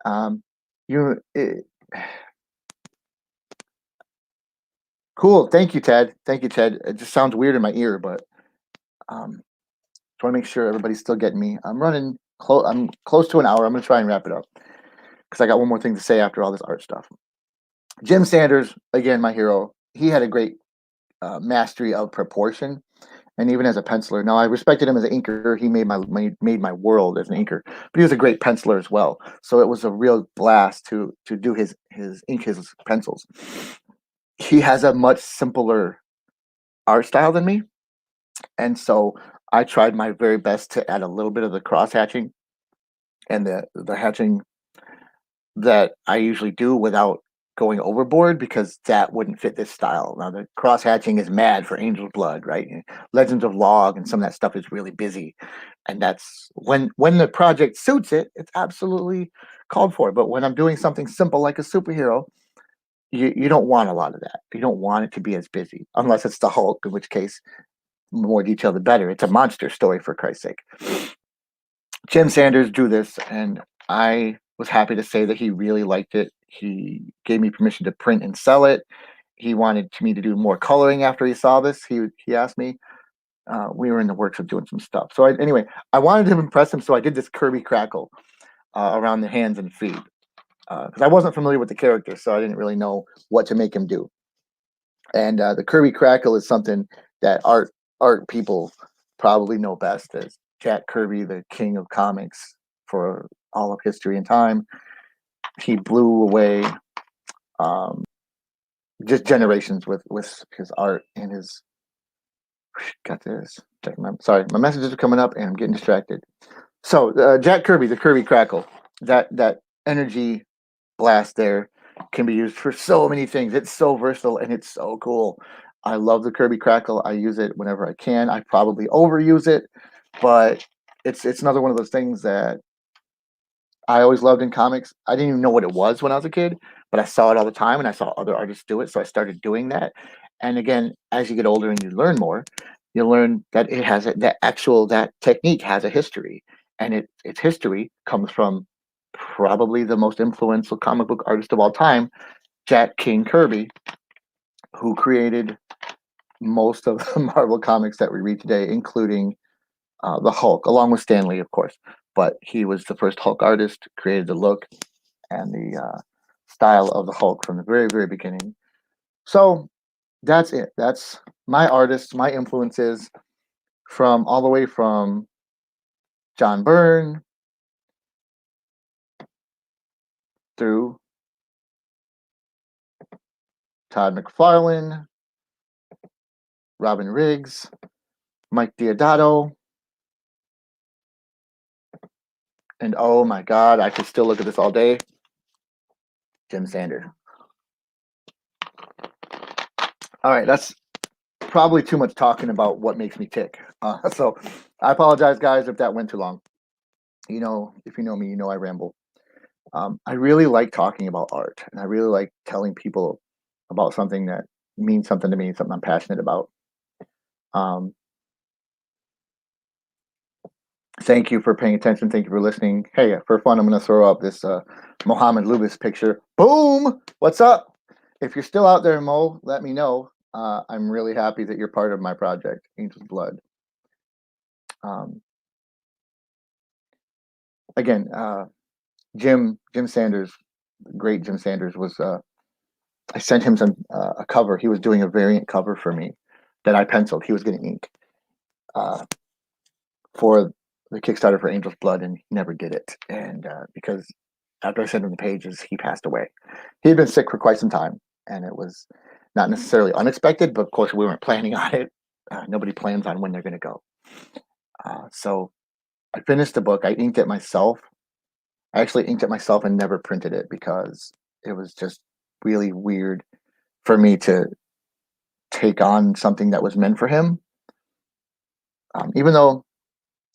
Um, you, it, cool. Thank you, Ted. Thank you, Ted. It just sounds weird in my ear, but just want to make sure everybody's still getting me. I'm close to an hour. I'm going to try and wrap it up because I got one more thing to say after all this art stuff. Jim Sanders, again, my hero. He had a great mastery of proportion, and even as a penciler. Now, I respected him as an inker. He made my world as an inker, but he was a great penciler as well. So it was a real blast to do his ink his pencils. He has a much simpler art style than me, and so I tried my very best to add a little bit of the cross hatching and the hatching that I usually do without going overboard because that wouldn't fit this style. Now the cross hatching is mad for Angel's Blood, right? Legends of Log and some of that stuff is really busy, and that's when the project suits it, it's absolutely called for. But when I'm doing something simple like a superhero, you don't want a lot of that. You don't want it to be as busy unless it's the Hulk, in which case the more detail the better. It's a monster story for Christ's sake. Jim Sanders drew this, and I was happy to say that he really liked it. He gave me permission to print and sell it. He wanted me to do more coloring after he saw this. He asked me, we were in the works of doing some stuff. So anyway, I wanted to impress him, so I did this Kirby crackle around the hands and feet because I wasn't familiar with the character, so I didn't really know what to make him do. And the Kirby crackle is something that art people probably know best as Jack Kirby, the king of comics for all of history and time. He blew away just generations with his art and his. Got this. Sorry, my messages are coming up and I'm getting distracted. So Jack Kirby, the Kirby crackle, that energy blast there can be used for so many things. It's so versatile and it's so cool. I love the Kirby crackle. I use it whenever I can. I probably overuse it, but it's another one of those things that I always loved in comics. I didn't even know what it was when I was a kid, but I saw it all the time and I saw other artists do it. So I started doing that. And again, as you get older and you learn more, you learn that it has that technique has a history. And its history comes from probably the most influential comic book artist of all time, Jack King Kirby, who created most of the Marvel comics that we read today, including the Hulk, along with Stan Lee, of course. But he was the first Hulk artist, created the look and the style of the Hulk from the very, very beginning. So that's it. That's my artists, my influences from all the way from John Byrne through Todd McFarlane, Robin Riggs, Mike Diodato, and oh my God, I could still look at this all day. Jim Sanders. All right, that's probably too much talking about what makes me tick. So I apologize, guys, if that went too long. You know, if you know me, you know I ramble. I really like talking about art, and I really like telling people about something that means something to me, something I'm passionate about. Um, Thank you for paying attention. Thank you for listening. Hey, for fun, I'm going to throw up this Mohammed Lubis picture. Boom! What's up? If you're still out there, Mo, let me know. I'm really happy that you're part of my project, Angel's Blood. Again, Jim Sanders, great Jim Sanders was. I sent him a cover. He was doing a variant cover for me that I penciled. He was getting ink for the Kickstarter for Angel's Blood, and he never did it. And because after I sent him the pages, he passed away. He had been sick for quite some time, and it was not necessarily unexpected, but of course we weren't planning on it. Nobody plans on when they're going to go. So I finished the book. I inked it myself. I actually inked it myself and never printed it because it was just really weird for me to take on something that was meant for him. Even though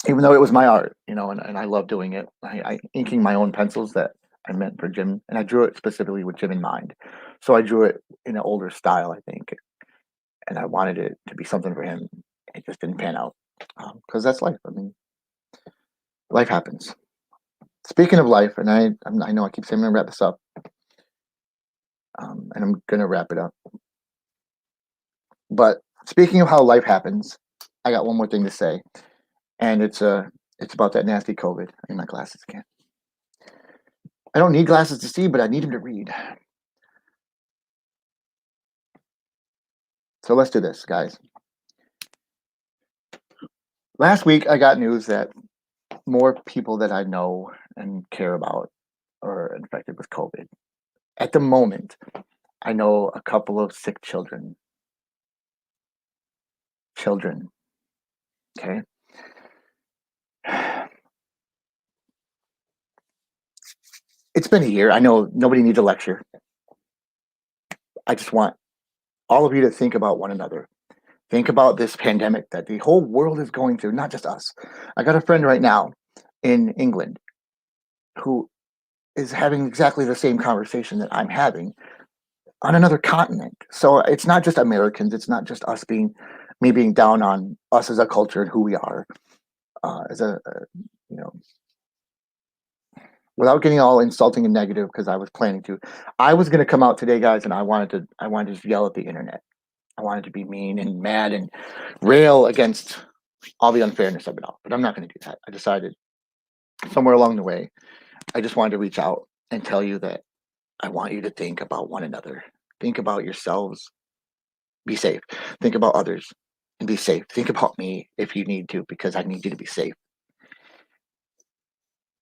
it was my art, you know, and I love doing it. I inking my own pencils that I meant for Jim, and I drew it specifically with Jim in mind. So I drew it in an older style, I think, and I wanted it to be something for him. It just didn't pan out because that's life. I mean, life happens. Speaking of life, and I know I keep saying I'm gonna wrap this up, and I'm gonna wrap it up. But speaking of how life happens, I got one more thing to say, and it's about that nasty COVID. I need my glasses again. I don't need glasses to see, but I need them to read. So let's do this, guys. Last week, I got news that more people that I know and care about are infected with COVID. At the moment, I know a couple of sick children. Okay. It's been a year. I know nobody needs a lecture. I just want all of you to think about one another. Think about this pandemic that the whole world is going through, not just us. I got a friend right now in England who is having exactly the same conversation that I'm having on another continent. So it's not just Americans. It's not just us me being down on us as a culture and who we are as a, you know, without getting all insulting and negative because I was planning to. I was going to come out today, guys, and I wanted to just yell at the internet. I wanted to be mean and mad and rail against all the unfairness of it all. But I'm not going to do that. I decided somewhere along the way, I just wanted to reach out and tell you that I want you to think about one another. Think about yourselves. Be safe. Think about others and be safe. Think about me if you need to, because I need you to be safe.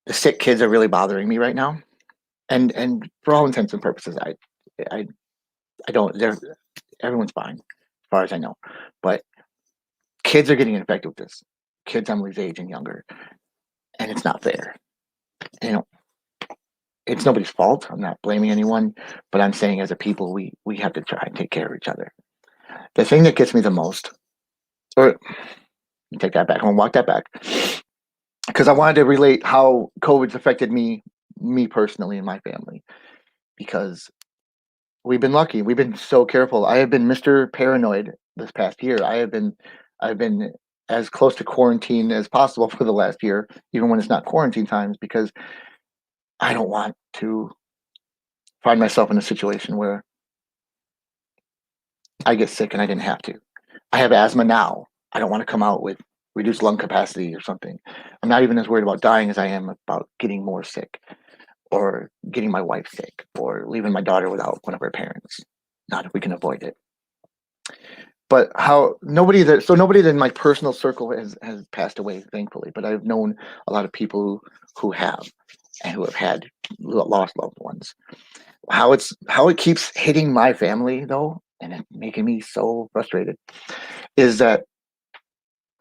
The sick kids are really bothering me right now, and for all intents and purposes, I I don't. They're everyone's fine, as far as I know, but kids are getting infected with this. Kids Emily's age and younger, and it's not fair. You know, it's nobody's fault. I'm not blaming anyone, but I'm saying as a people, we have to try and take care of each other. The thing that gets me the most, or take that back, I'm gonna walk that back, because I wanted to relate how COVID's affected me personally and my family, because we've been lucky. We've been so careful. I have been Mr. Paranoid this past year. I've been as close to quarantine as possible for the last year, even when it's not quarantine times, because I don't want to find myself in a situation where I get sick and I didn't have to. I have asthma now. I don't want to come out with reduced lung capacity or something. I'm not even as worried about dying as I am about getting more sick, or getting my wife sick, or leaving my daughter without one of her parents. Not if we can avoid it. But how nobody in my personal circle has passed away, thankfully. But I've known a lot of people who have, and who have had lost loved ones. How it keeps hitting my family though, and it making me so frustrated, is that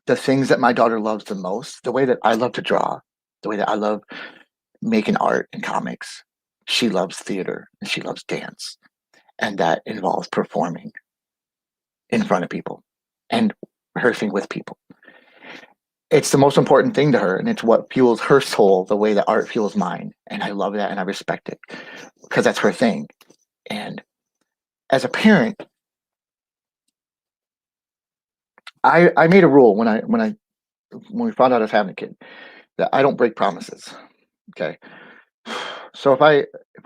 the things that my daughter loves the most, the way that I love to draw, the way that I love making art and comics, she loves theater and she loves dance, and that involves performing in front of people and rehearsing with people. It's the most important thing to her, and it's what fuels her soul the way that art fuels mine. And I love that and I respect it, because that's her thing. And as a parent, I made a rule when we found out I was having a kid, that I don't break promises. Okay. So if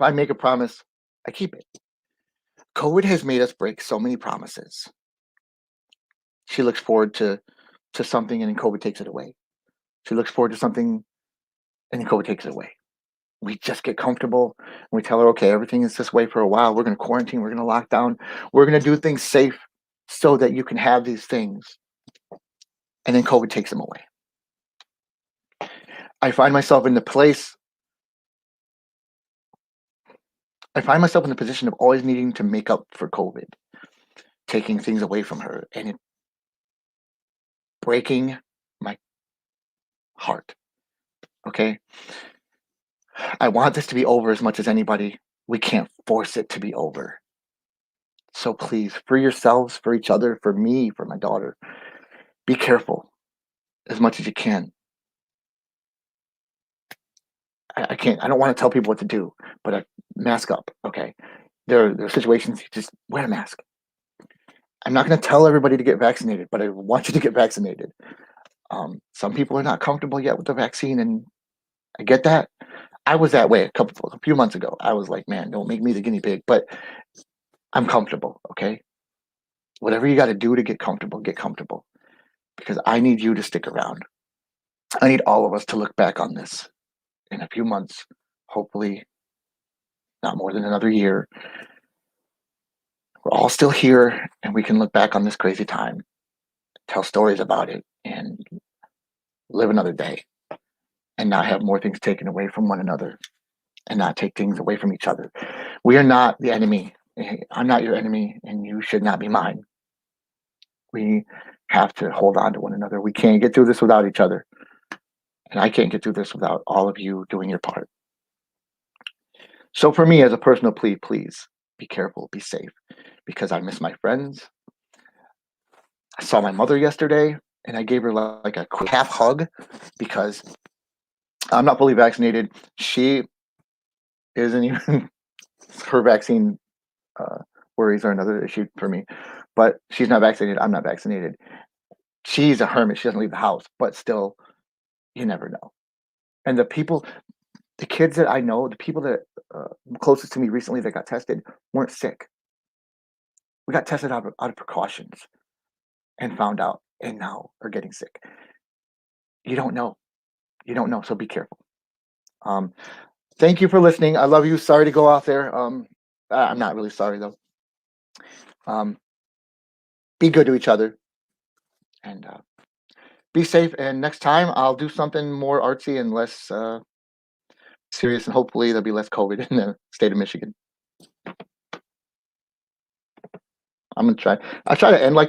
I make a promise, I keep it. COVID has made us break so many promises. She looks forward to something, and then COVID takes it away. She looks forward to something, and then COVID takes it away. We just get comfortable and we tell her, okay, everything is this way for a while. We're going to quarantine. We're going to lock down. We're going to do things safe so that you can have these things. And then COVID takes them away. I find myself in the place, I find myself in the position of always needing to make up for COVID, taking things away from her, and it breaking my heart. Okay. I want this to be over as much as anybody. We can't force it to be over. So please, for yourselves, for each other, for me, for my daughter, be careful as much as you can. I can't. I don't want to tell people what to do, but mask up. Okay, there are situations you just wear a mask. I'm not going to tell everybody to get vaccinated, but I want you to get vaccinated. Some people are not comfortable yet with the vaccine, and I get that. I was that way a few months ago. I was like, man, don't make me the guinea pig. But I'm comfortable. Okay, whatever you got to do to get comfortable, because I need you to stick around. I need all of us to look back on this in a few months, hopefully not more than another year. We're all still here, and we can look back on this crazy time, tell stories about it, and live another day, and not have more things taken away from one another, and not take things away from each other. We are not the enemy. I'm not your enemy, and you should not be mine. We have to hold on to one another. We can't get through this without each other, and I can't get through this without all of you doing your part. So, for me, as a personal plea, please be careful, be safe, because I miss my friends. I saw my mother yesterday, and I gave her like a quick half hug, because I'm not fully vaccinated. She isn't even. Her vaccine uh, worries are another issue for me, but she's not vaccinated. I'm not vaccinated. She's a hermit. She doesn't leave the house, but still, you never know. And the kids that I know, the people that closest to me recently that got tested weren't sick. We got tested out of precautions and found out, and now are getting sick. You don't know. You don't know. So be careful. Um, Thank you for listening. I love you. Sorry to go off there. I'm not really sorry though. Um, be good to each other and be safe. And next time I'll do something more artsy and less serious, and hopefully there'll be less COVID in the state of Michigan. I'm gonna try. I try to end like